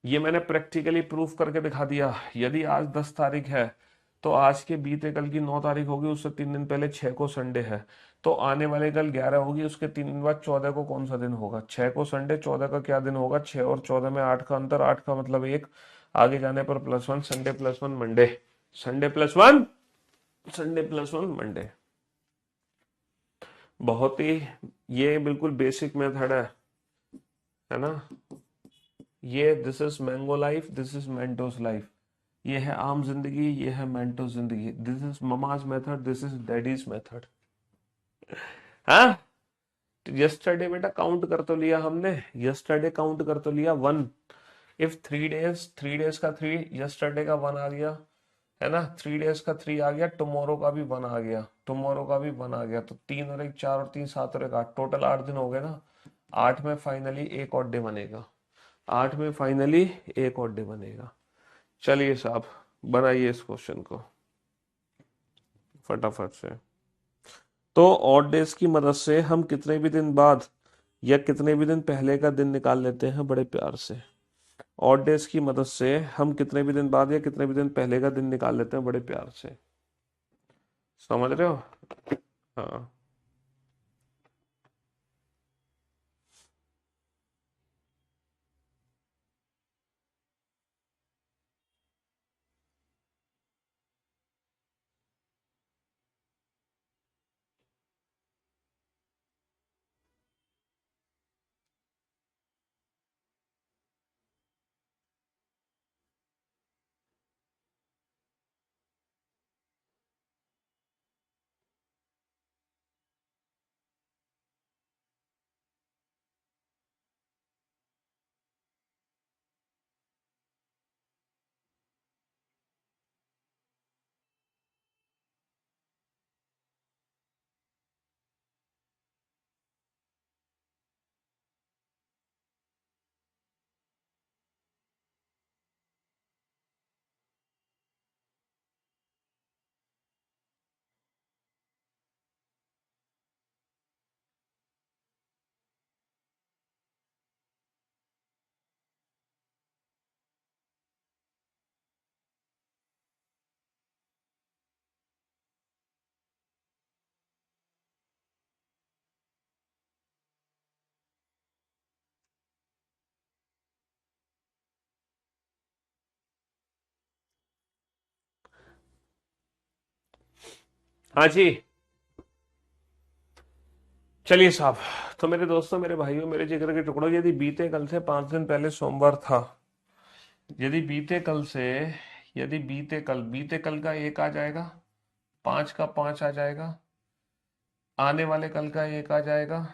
ये मैंने प्रैक्टिकली प्रूफ करके दिखा दिया। यदि आज 10 तारीख है तो आज के बीते कल की 9 तारीख होगी, उससे 3 दिन पहले 6 को संडे है, तो आने वाले कल 11 होगी, उसके 3 दिन बाद 14 को कौन सा दिन होगा। 6 को संडे, 14 का क्या दिन होगा, 6 और 14 में 8 का अंतर, 8 का मतलब 1, आगे जाने पर +1, Sunday +1 Monday, Sunday +1, Sunday +1 Monday. बहुत ही, ये बिल्कुल बेसिक मेथड है ना। ये this is mango life, this is Mentos life. ये है आम जिंदगी, ये है मेंटो जिंदगी। This is mama's method, this is daddies method. हाँ, यस्टरडे बेटा काउंट कर तो लिया हमने, यस्टरडे काउंट कर तो लिया 1। इफ 3 डेज, 3 डेज का 3, यस्टरडे का 1 आ गया, है ना, 3 डेज का 3 आ गया, टुमारो का भी 1 आ गया, टुमारो का भी 1 आ गया, तो 3 और 1 4 और 3 7 और 1 8, टोटल 8 दिन हो गए ना। 8 में फाइनली एक और डे बनेगा, 8 में फाइनली एक और डे बनेगा। चलिए साहब, बनाइए इस क्वेश्चन को फटाफट से। तो ऑड डेज की मदद से हम कितने भी दिन बाद या कितने भी दिन पहले का दिन निकाल लेते हैं बड़े प्यार से। ऑड डेज की मदद से हम कितने भी दिन बाद या कितने भी दिन पहले का दिन निकाल लेते हैं बड़े प्यार से, समझ रहे हो। हाँ, हाँ जी। चलिए साहब, तो मेरे दोस्तों, मेरे भाइयों, मेरे जिगर के टुकड़ों, यदि बीते कल से 5 दिन पहले सोमवार था, यदि बीते कल से, यदि बीते कल का एक आ जाएगा, 5 का 5 आ जाएगा, आने वाले कल का एक आ जाएगा,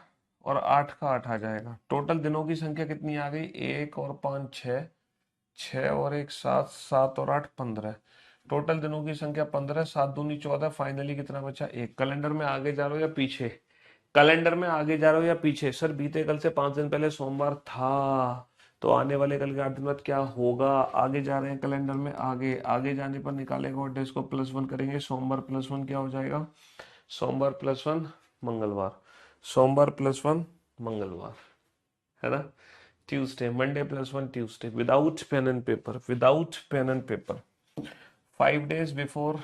और 8 का 8 आ जाएगा। टोटल दिनों की संख्या कितनी आ गई? 1 और 5 6, 6 और 1 7, 7 और 8 15। टोटल दिनों की संख्या 15, 7 दूनी 14। फाइनली कितना बचा? एक। कैलेंडर में आगे जा रहे हो या पीछे? कैलेंडर में आगे जा रहे हो या पीछे? सर बीते कल से 5 दिन पहले सोमवार था, तो आने वाले कल के 8 दिन बाद क्या होगा? आगे जा रहे हैं कैलेंडर में, आगे। आगे जाने पर निकालेंगे और डेज को +1 करेंगे। सोमवार +1 क्या हो जाएगा? सोमवार +1 मंगलवार। सोमवार +1 मंगलवार, है ना? Tuesday, Monday +1 Tuesday, without pen and paper, without pen and paper. 5 days before,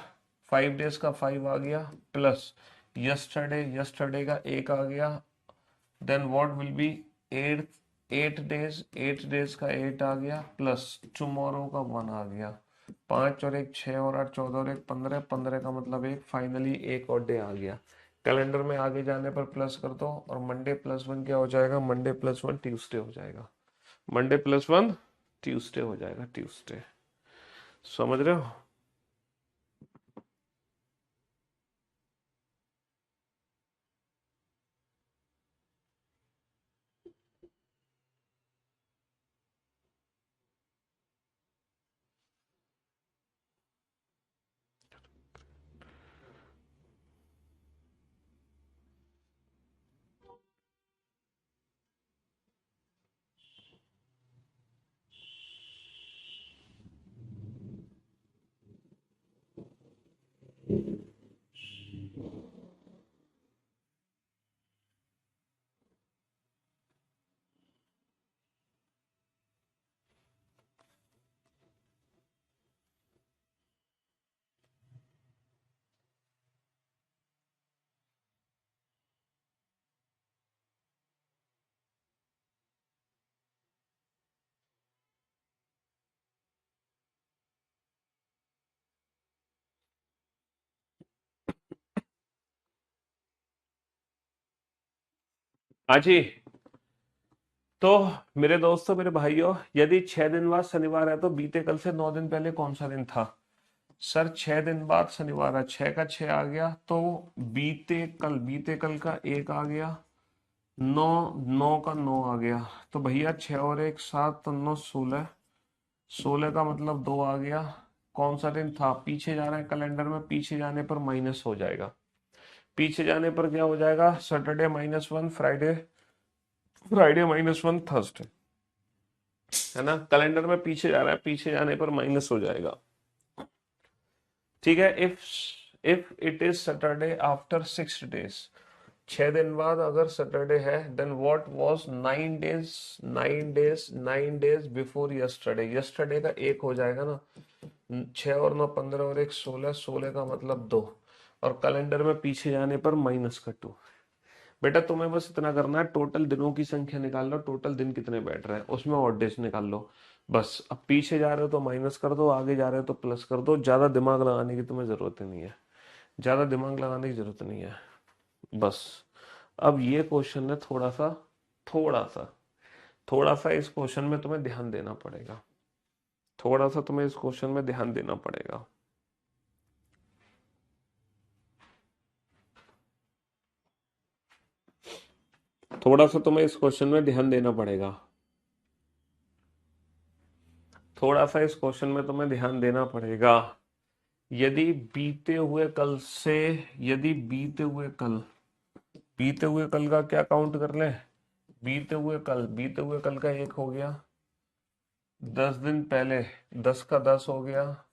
5 days का 5 आ गया, प्लस यस्टरडे, यस्टरडे का 1 आ गया, then what will be 8, 8 days, 8 days का 8 आ गया, प्लस टुमारो का 1 आ गया। 5 और 1 6 और 8 14 और 1 15, 15 का मतलब 1। फाइनली एक और डे आ गया। कैलेंडर में आगे जाने पर प्लस कर दो, और मंडे +1 क्या हो जाएगा? मंडे +1 ट्यूसडे हो जाएगा। मंडे +1 ट्यूसडे हो जाएगा, ट्यूसडे। समझ रहे हो? हाँ जी। तो मेरे दोस्तों, मेरे भाइयों, यदि 6 दिन बाद शनिवार है, तो बीते कल से 9 दिन पहले कौन सा दिन था? सर 6 दिन बाद शनिवार है, 6 का 6 आ गया, तो बीते कल का 1 आ गया, 9, 9 का 9 आ गया, तो भैया 6 और 1 7, तो 9 16, 16 का मतलब 2 आ गया। कौन सा दिन था? पीछे जा रहे हैं कैलेंडर में, पीछे जाने पर माइनस हो जाएगा। पीछे जाने पर क्या हो जाएगा? सैटरडे -1, फ्राइडे, फ्राइडे -1, थर्सडे, है ना? कैलेंडर में पीछे जा रहा है, पीछे जाने पर माइनस हो जाएगा। ठीक है। If it is Saturday after 6 days, 6 दिन बाद अगर सैटरडे है, then what was 9 days, 9 days, 9 days before yesterday. Yesterday का 1 हो जाएगा ना, 6 और 9 15 और 1 16, 16 का मतलब 2, और कैलेंडर में पीछे जाने पर -2। बेटा तुम्हें बस इतना करना है, टोटल दिनों की संख्या निकाल लो, टोटल दिन कितने बैठ रहे हैं उसमें ऑड डेज निकाल लो। बस। अब पीछे जा रहे हो तो माइनस कर दो, आगे जा रहे हो तो प्लस कर दो। ज्यादा दिमाग लगाने की तुम्हें जरूरत ही नहीं है, ज्यादा दिमाग लगाने की जरूरत नहीं है। बस। अब ये क्वेश्चन है थोड़ा सा थोड़ा सा इस क्वेश्चन में तुम्हें ध्यान देना पड़ेगा, थोड़ा सा तुम्हें इस क्वेश्चन में ध्यान देना पड़ेगा। थोड़ा सा तुम्हें इस क्वेश्चन में ध्यान देना पड़ेगा, थोड़ा सा इस क्वेश्चन में तुम्हें ध्यान देना पड़ेगा। यदि बीते हुए कल से, यदि बीते हुए कल का क्या काउंट कर ले? बीते हुए कल का 1 हो गया, 10 दिन पहले 10 का 10 हो गया,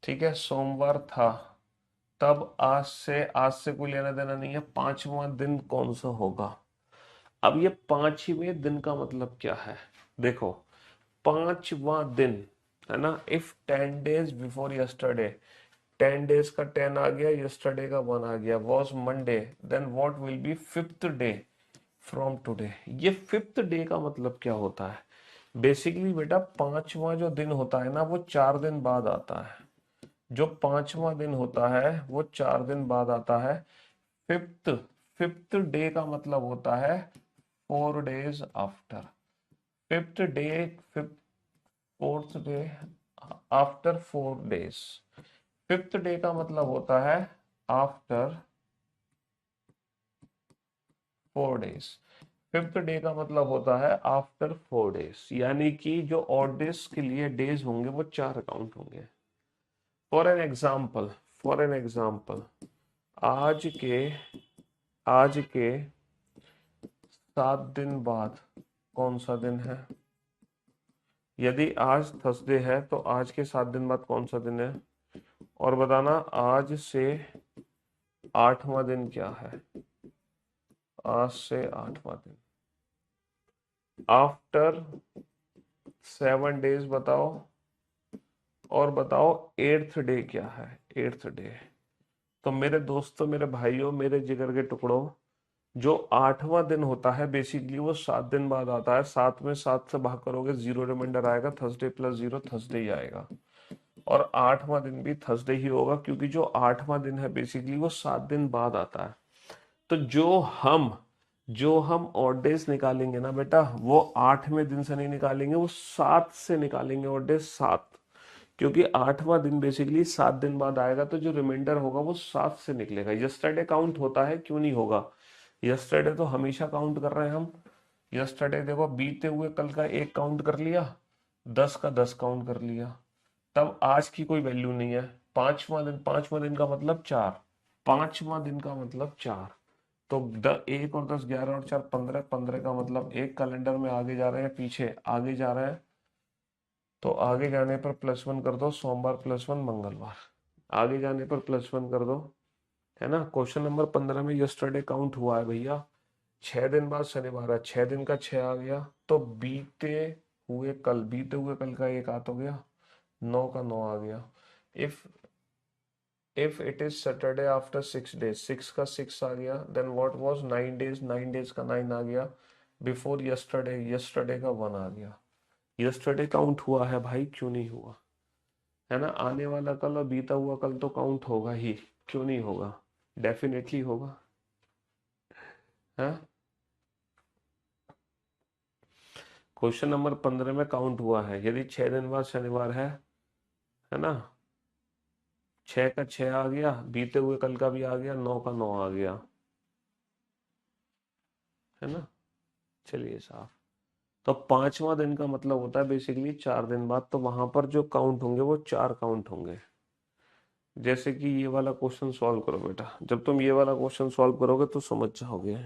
ठीक है, सोमवार था। तब आज से कोई लेना देना नहीं है। 5वां दिन कौन सा होगा? अब ये 5वें दिन का मतलब क्या है? देखो, 5वां दिन, है ना? If 10 days before yesterday, 10 days का 10 आ गया, यस्टरडे का 1 आ गया, was Monday, then what will be 5th day from today. ये 5th डे का मतलब क्या होता है? बेसिकली बेटा 5वां जो दिन होता है ना, वो 4 दिन बाद आता है। जो पांचवा दिन होता है वो 4 दिन बाद आता है। फिफ्थ फिफ्थ डे का मतलब होता है 4 days after. Fifth day, fifth, fourth day after 4 days। Fifth day का मतलब होता है आफ्टर 4 days। फिफ्थ डे का मतलब होता है आफ्टर 4 days, यानी कि जो ऑड डेज के लिए डेज होंगे वो 4 काउंट होंगे। For an example, for an example, आज के आज के 7 दिन बाद कौन सा दिन है? यदि आज थर्सडे है तो आज के 7 दिन बाद कौन सा दिन है? और बताना आज से 8वां दिन क्या है? आज से 8वां दिन आफ्टर 7 days बताओ। और बताओ एट्थ डे क्या है? Eighth day. तो मेरे दोस्तों, मेरे भाइयों, मेरे जिगर के टुकड़ों, जो 8वां दिन होता है बेसिकली वो 7 दिन बाद आता है। 7 में 7 से भाग करोगे 0 रिमाइंडर आएगा, थर्सडे प्लस 0 थर्सडे ही आएगा। और 8वां दिन भी थर्सडे ही होगा, क्योंकि जो 8वां दिन है बेसिकली वो 7 दिन बाद आता है। तो जो हम ऑड डेज निकालेंगे ना बेटा, वो 8वें दिन से नहीं निकालेंगे, वो 7 से निकालेंगे। ऑड डेज 7, क्योंकि 8वां दिन बेसिकली 7 दिन बाद आएगा, तो जो रिमाइंडर होगा वो 7 से निकलेगा। यस्टरडे काउंट होता है, क्यों नहीं होगा? यस्टरडे तो हमेशा काउंट कर रहे हैं हम। यस्टरडे देखो, बीते हुए कल का 1 काउंट कर लिया, 10 का 10 काउंट कर लिया। तब आज की कोई वैल्यू नहीं है। पांचवा दिन का मतलब 4। पांचवा दिन का मतलब 4। तो 1 और 10 11 और 4 15, 15 का मतलब एक कैलेंडर में आगे जा रहे हैं, पीछे आगे जा रहे हैं। तो आगे जाने पर +1 कर दो, सोमवार +1 मंगलवार। आगे जाने पर +1 कर दो, है ना। क्वेश्चन नंबर 15 में यस्टरडे काउंट हुआ है भैया। 6 दिन बाद शनिवार है, 6 दिन का 6 आ गया। तो बीते हुए कल का 1 आ तो गया, 9 का 9 आ गया। If if it is Saturday after 6 days, 6 का 6 आ गया। Then what was 9 days, 9 days का 9 आ गया। बिफोर यस्टरडे, यस्टरडे का 1 आ गया। यस्टरडे काउंट हुआ है भाई, क्यों नहीं हुआ? है ना। आने वाला कल और बीता हुआ कल तो काउंट होगा ही, क्यों नहीं होगा? डेफिनेटली होगा। है। क्वेश्चन नंबर 15 में काउंट हुआ है, यदि 6 दिन बाद शनिवार है ना। 6 का 6 आ गया, बीते हुए कल का भी आ गया, 9 का 9 आ गया, है ना। चलिए साहब। तो पांचवा दिन का मतलब होता है बेसिकली 4 दिन बाद, तो वहां पर जो काउंट होंगे वो 4 काउंट होंगे। जैसे कि ये वाला क्वेश्चन सॉल्व करो बेटा, जब तुम ये वाला क्वेश्चन सॉल्व करोगे तो समझ जाओगे।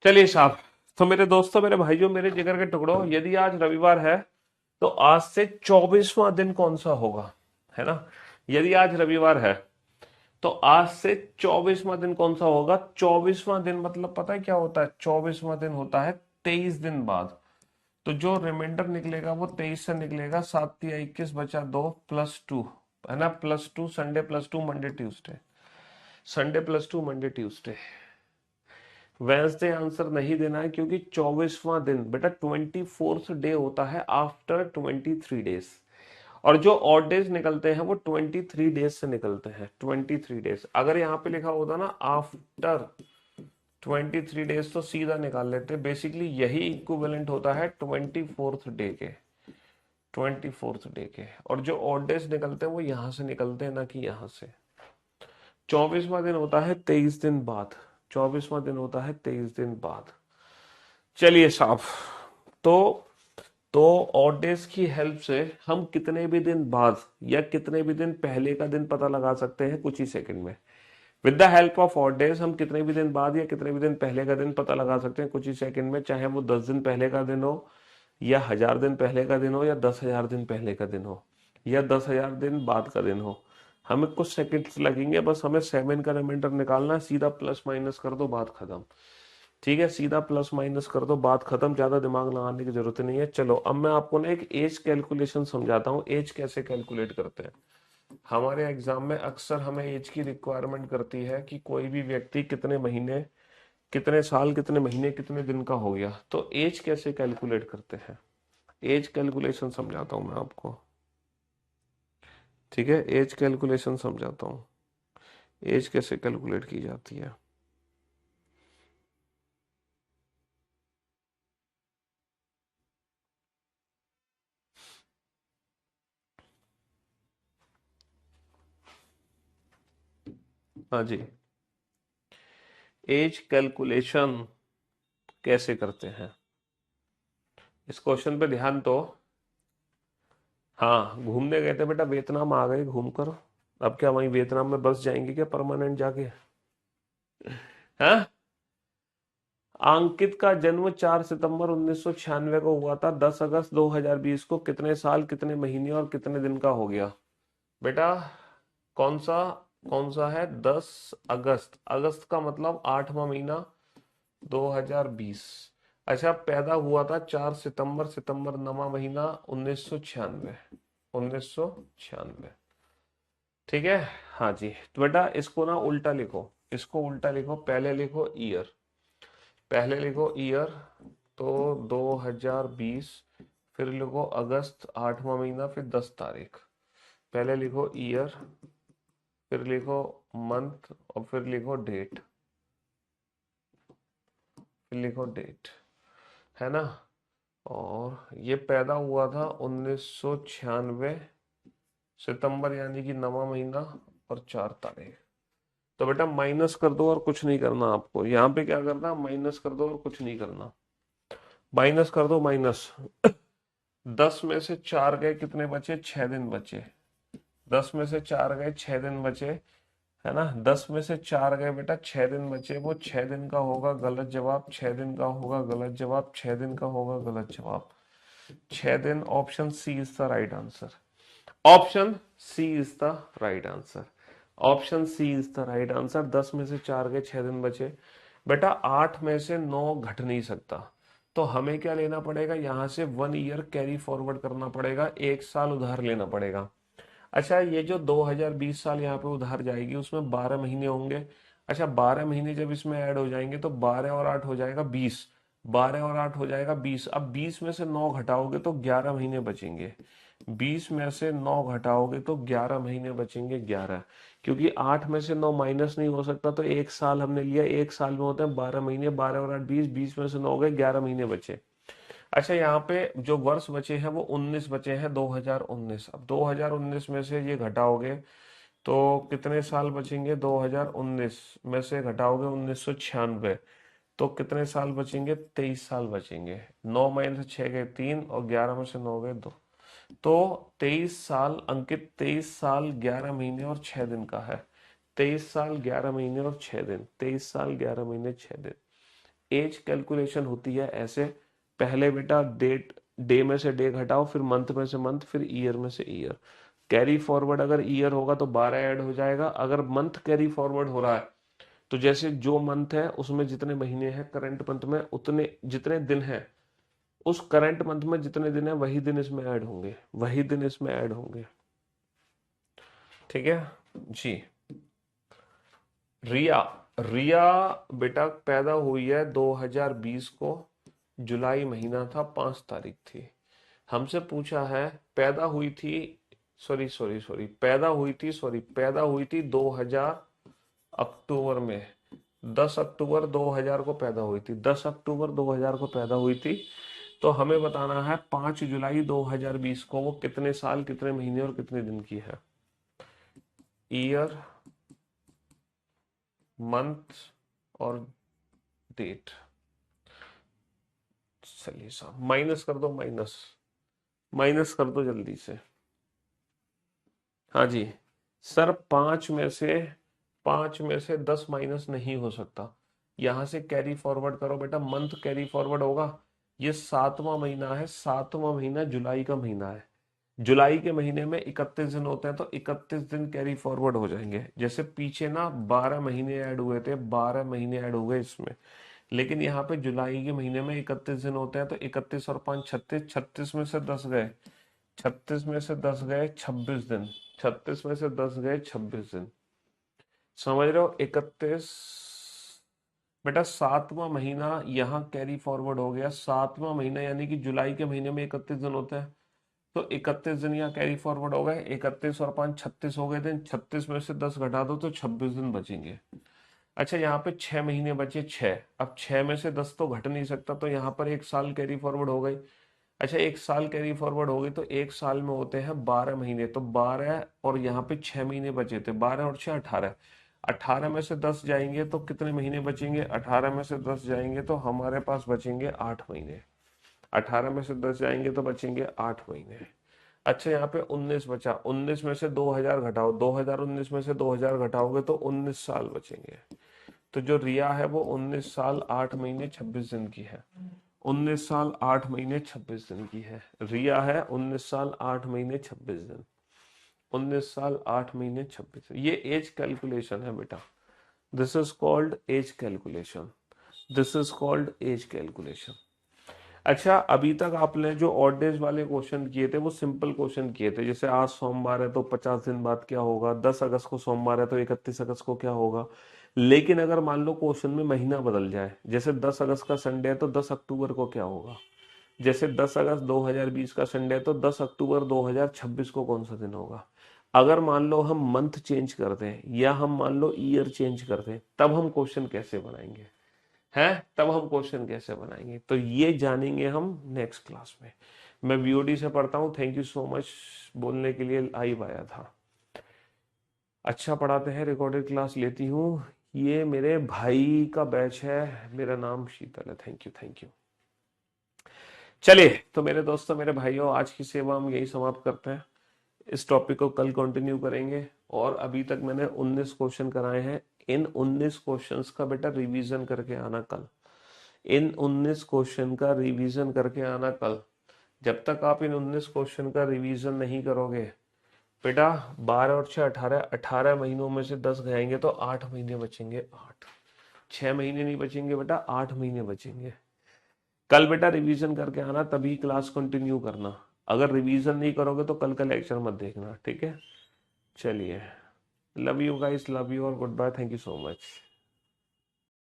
चलिए साहब, तो मेरे दोस्तों, मेरे भाइयों, मेरे जिगर के टुकड़ों, यदि आज रविवार है तो आज से 24वां दिन कौन सा होगा, है ना। यदि आज रविवार है तो आज से 24वां दिन कौन सा होगा। 24वां दिन मतलब पता है क्या होता है? 24वां दिन होता है 23 दिन बाद। तो जो रिमाइंडर निकलेगा वो 23 से निकलेगा। 7 × 21 बचा 2 +2, है ना, +2 Sunday, +2 Monday Tuesday, Sunday +2 Monday Tuesday. Wednesday answer नहीं देना है क्योंकि 24वां दिन बेटा 24th डे होता है आफ्टर 23 डेज। और जो ऑड डेज निकलते हैं वो 23 डेज से निकलते हैं। 23 डेज अगर यहाँ पे लिखा होता ना आफ्टर 23 डेज तो सीधा निकाल लेते। बेसिकली यही इक्विवेलेंट होता है 24th डे के, 24th डे के। और जो ऑड डेज निकलते हैं वो यहाँ से निकलते हैं, ना कि यहाँ से। 24वां दिन होता है 23 दिन बाद। 24वां दिन होता है 23 दिन बाद। चलिए साहब, तो तो ऑड डेज की हेल्प से हम कितने भी दिन बाद या कितने भी दिन पहले का दिन पता लगा सकते हैं कुछ ही सेकंड में। With the help of odd days हम कितने भी दिन बाद या कितने भी दिन पहले का दिन पता लगा सकते हैं कुछ ही सेकंड में। चाहे वो 10 दिन पहले का दिन हो, या 1000 दिन पहले का दिन हो, या 10,000 दिन पहले का दिन हो, या 10,000 दिन बाद का दिन हो। हमें कुछ सेकंड्स लगेंगे, बस हमें 7 का रिमाइंडर निकालना है। सीधा प्लस माइनस कर दो, बात खत्म। ठीक है, सीधा प्लस माइनस कर दो, बात खत्म। ज्यादा दिमाग लगाने की जरूरत नहीं है। चलो अब मैं आपको ना एक एज कैलकुलेशन समझाता हूँ। एज कैसे कैलकुलेट करते हैं। हमारे एग्जाम में अक्सर हमें एज की रिक्वायरमेंट करती है कि कोई भी व्यक्ति कितने महीने, कितने साल, कितने महीने, कितने दिन का हो गया। तो एज कैसे कैलकुलेट करते हैं, एज कैलकुलेशन समझाता हूँ मैं आपको। ठीक है, एज कैलकुलेशन समझाता हूँ। एज कैसे कैलकुलेट की जाती है। हाँ जी, एज कैलकुलेशन कैसे करते हैं, इस क्वेश्चन पे ध्यान तो। हाँ, घूमने गए थे बेटा, वियतनाम आ गए घूमकर। अब क्या वहीं वियतनाम में बस जाएंगे क्या परमानेंट जाके? हाँ। अंकित का जन्म 4 सितंबर 1996 को हुआ था। 10 अगस्त 2020 को कितने साल, कितने महीने और कितने दिन का हो गया बेटा? कौन सा, कौन सा है? 10 अगस्त। अगस्त का मतलब 8वां महीना, 2020। अच्छा, पैदा हुआ था 4 सितंबर, सितंबर 9वां महीना, 1996, 1996। ठीक है। हाँ जी, तो बेटा इसको ना उल्टा लिखो, इसको उल्टा लिखो। पहले लिखो ईयर, पहले लिखो ईयर, तो 2020। फिर लिखो अगस्त 8वां महीना, फिर 10 तारीख। पहले लिखो ईयर, फिर लिखो मंथ, और फिर लिखो डेट, फिर लिखो डेट, है ना। और ये पैदा हुआ था 1996 सितंबर, यानी कि 9वां महीना और 4 तारीख। तो बेटा माइनस कर दो और कुछ नहीं करना आपको। यहाँ पे क्या करना, माइनस कर दो और कुछ नहीं करना। माइनस कर दो, माइनस। 10 में से 4 गए, कितने बचे? 6 दिन बचे। 10 में से 4 गए, 6 दिन बचे, है ना। 10 में से 4 गए बेटा, 6 दिन बचे। वो 6 दिन का होगा गलत जवाब, 6 दिन का होगा गलत जवाब, 6 दिन का होगा गलत जवाब। 6 दिन, option C is the right answer. Option C is the right answer. Option C is the right answer. 10 में से 4 गए, 6 दिन बचे। बेटा 8 में से 9 घट नहीं सकता, तो हमें क्या लेना पड़ेगा? यहाँ से 1 ईयर कैरी फॉरवर्ड करना पड़ेगा, 1 साल उधार लेना पड़ेगा। अच्छा, ये जो 2020 साल यहाँ पे उधार जाएगी उसमें 12 महीने होंगे। अच्छा, 12 महीने जब इसमें ऐड हो जाएंगे तो 12 और 8 हो जाएगा 20। 12 और 8 हो जाएगा 20। अब 20 में से 9 घटाओगे तो 11 महीने बचेंगे। 20 में से 9 घटाओगे तो 11 महीने बचेंगे, 11। क्योंकि 8 में से 9 माइनस नहीं हो सकता, तो 1 साल हमने लिया। 1 साल में होते हैं 12 महीने। 12 और 8 20, 20 में से 9 गए, 11 महीने बचे। अच्छा, यहाँ पे जो वर्ष बचे हैं वो 19 बचे हैं, 2019। अब 2019 में से ये घटाओगे तो कितने साल बचेंगे? 2019 में से घटाओगे 1996, तो कितने साल बचेंगे? 23 साल बचेंगे। 9 में से 6 गए 3, और 11 में से 9 गए 2। तो 23 साल, अंकित 23 साल 11 महीने और 6 दिन का है। 23 साल 11 महीने और 6 दिन, 23 साल 11 महीने 6 दिन। एज कैलकुलेशन होती है ऐसे, पहले बेटा डेट, डे में से डे घटाओ, फिर मंथ में से मंथ, फिर ईयर में से ईयर। कैरी फॉरवर्ड अगर ईयर होगा तो 12 ऐड हो जाएगा। अगर मंथ कैरी फॉरवर्ड हो रहा है तो जैसे जो मंथ है उसमें जितने महीने हैं करंट मंथ में, उतने जितने दिन हैं उस करंट मंथ में जितने दिन है वही दिन इसमें ऐड होंगे, वही दिन इसमें ऐड होंगे। ठीक है जी। रिया, रिया बेटा पैदा हुई है 2020 को, जुलाई महीना था, 5 तारीख थी। हमसे पूछा है पैदा हुई थी, पैदा हुई थी 2000 अक्टूबर में, 10 अक्टूबर 2000 को पैदा हुई थी, 10 अक्टूबर 2000 को पैदा हुई थी। तो हमें बताना है 5 जुलाई 2020 को वो कितने साल, कितने महीने और कितने दिन की है। ईयर, मंथ और डेट। चलिए साहब माइनस कर दो, माइनस माइनस कर दो जल्दी से। हाँ जी सर, 5 में से 10 माइनस नहीं हो सकता। यहां से कैरी फॉरवर्ड करो बेटा, मंथ कैरी फॉरवर्ड होगा। ये 7वां महीना है, 7वां महीना जुलाई का महीना है। जुलाई के महीने में 31 दिन होते हैं, तो 31 दिन कैरी फॉरवर्ड हो जाएंगे। जैसे पीछे ना 12 महीने ऐड हुए थे, 12 महीने ऐड हो गए इसमें, लेकिन यहाँ पे जुलाई के महीने में 31 दिन होते हैं, तो 31 और 5 36, 36 में से 10 गए, 36 में से 10 गए 26 दिन, 36 में से 10 गए 26 दिन। समझ रहे हो? 31 बेटा 7वां महीना यहाँ कैरी फॉरवर्ड हो गया, 7वां महीना यानी कि जुलाई के महीने में 31 दिन होते हैं, तो 31 दिन यहाँ कैरी फॉरवर्ड हो गए, 31 और 5 36 हो गए दिन, 36 में से 10 घटा दो तो 26 दिन बचेंगे। अच्छा यहाँ पे 6 महीने बचे, 6, अब 6 में से 10 तो घट नहीं सकता, तो यहाँ पर 1 साल कैरी फॉरवर्ड हो गई। अच्छा 1 साल कैरी फॉरवर्ड हो गई तो 1 साल में होते हैं 12 महीने, तो 12 और यहाँ पे 6 महीने बचे थे, 12 और 6 18, 18 में से 10 जाएंगे तो कितने महीने बचेंगे, 18 में से 10 जाएंगे तो हमारे पास बचेंगे 8 महीने, 18 में से 10 जाएंगे तो बचेंगे 8 महीने। अच्छा यहाँ पे 19 बचा, 19 में से 2000 घटाओ, 2019 में से 2000 घटाओगे तो 19 साल बचेंगे। तो जो रिया है वो 19 साल 8 महीने 26 दिन की है, 19 साल 8 महीने 26 दिन की है। रिया है 19 साल 8 महीने 26 दिन, 19 साल 8 महीने 26 दिन। ये एज कैलकुलेशन है बेटा, this is called as calculation, this is called as calculation. अच्छा अभी तक आपने जो ऑड डेज वाले क्वेश्चन किए थे वो सिंपल क्वेश्चन किए थे, जैसे आज सोमवार है तो 50 दिन बाद क्या होगा, 10 अगस्त को सोमवार है तो 31 अगस्त को क्या होगा। लेकिन अगर मान लो क्वेश्चन में महीना बदल जाए, जैसे 10 अगस्त का संडे है तो 10 अक्टूबर को क्या होगा, जैसे 10 अगस्त 2020 का संडे है तो 10 अक्टूबर 2026 को कौन सा दिन होगा। अगर मान लो हम मंथ चेंज करते हैं या हम मान लो ईयर चेंज करते हैं, तब हम क्वेश्चन कैसे बनाएंगे, है तब हम क्वेश्चन कैसे बनाएंगे, तो ये जानेंगे हम नेक्स्ट क्लास में। मैं वीओडी से पढ़ता हूँ, थैंक यू सो मच बोलने के लिए, लाइव आया था। अच्छा पढ़ाते हैं, रिकॉर्डेड क्लास लेती हूँ। ये मेरे भाई का बैच है, मेरा नाम शीतल है, थैंक यू थैंक यू। चलिए तो मेरे दोस्तों, मेरे भाइयों, आज की सेवा हम यही समाप्त करते हैं। इस टॉपिक को कल कंटिन्यू करेंगे। और अभी तक मैंने 19 क्वेश्चन कराए हैं, इन 19 क्वेश्चंस का बेटा रिवीजन करके आना कल, इन 19 क्वेश्चन का रिवीजन करके आना कल। जब तक आप इन 19 क्वेश्चन का रिवीजन नहीं करोगे बेटा, 12 और 6 18, 18 महीनों में से 10 गएंगे तो 8 महीने बचेंगे, 8, 6 महीने नहीं बचेंगे बेटा, 8 महीने बचेंगे। कल बेटा रिवीजन करके आना, तभी क्लास कंटिन्यू करना। अगर रिवीजन नहीं करोगे तो कल का लेक्चर मत देखना, ठीक है। चलिए, love you guys, love you और good bye, thank you so much.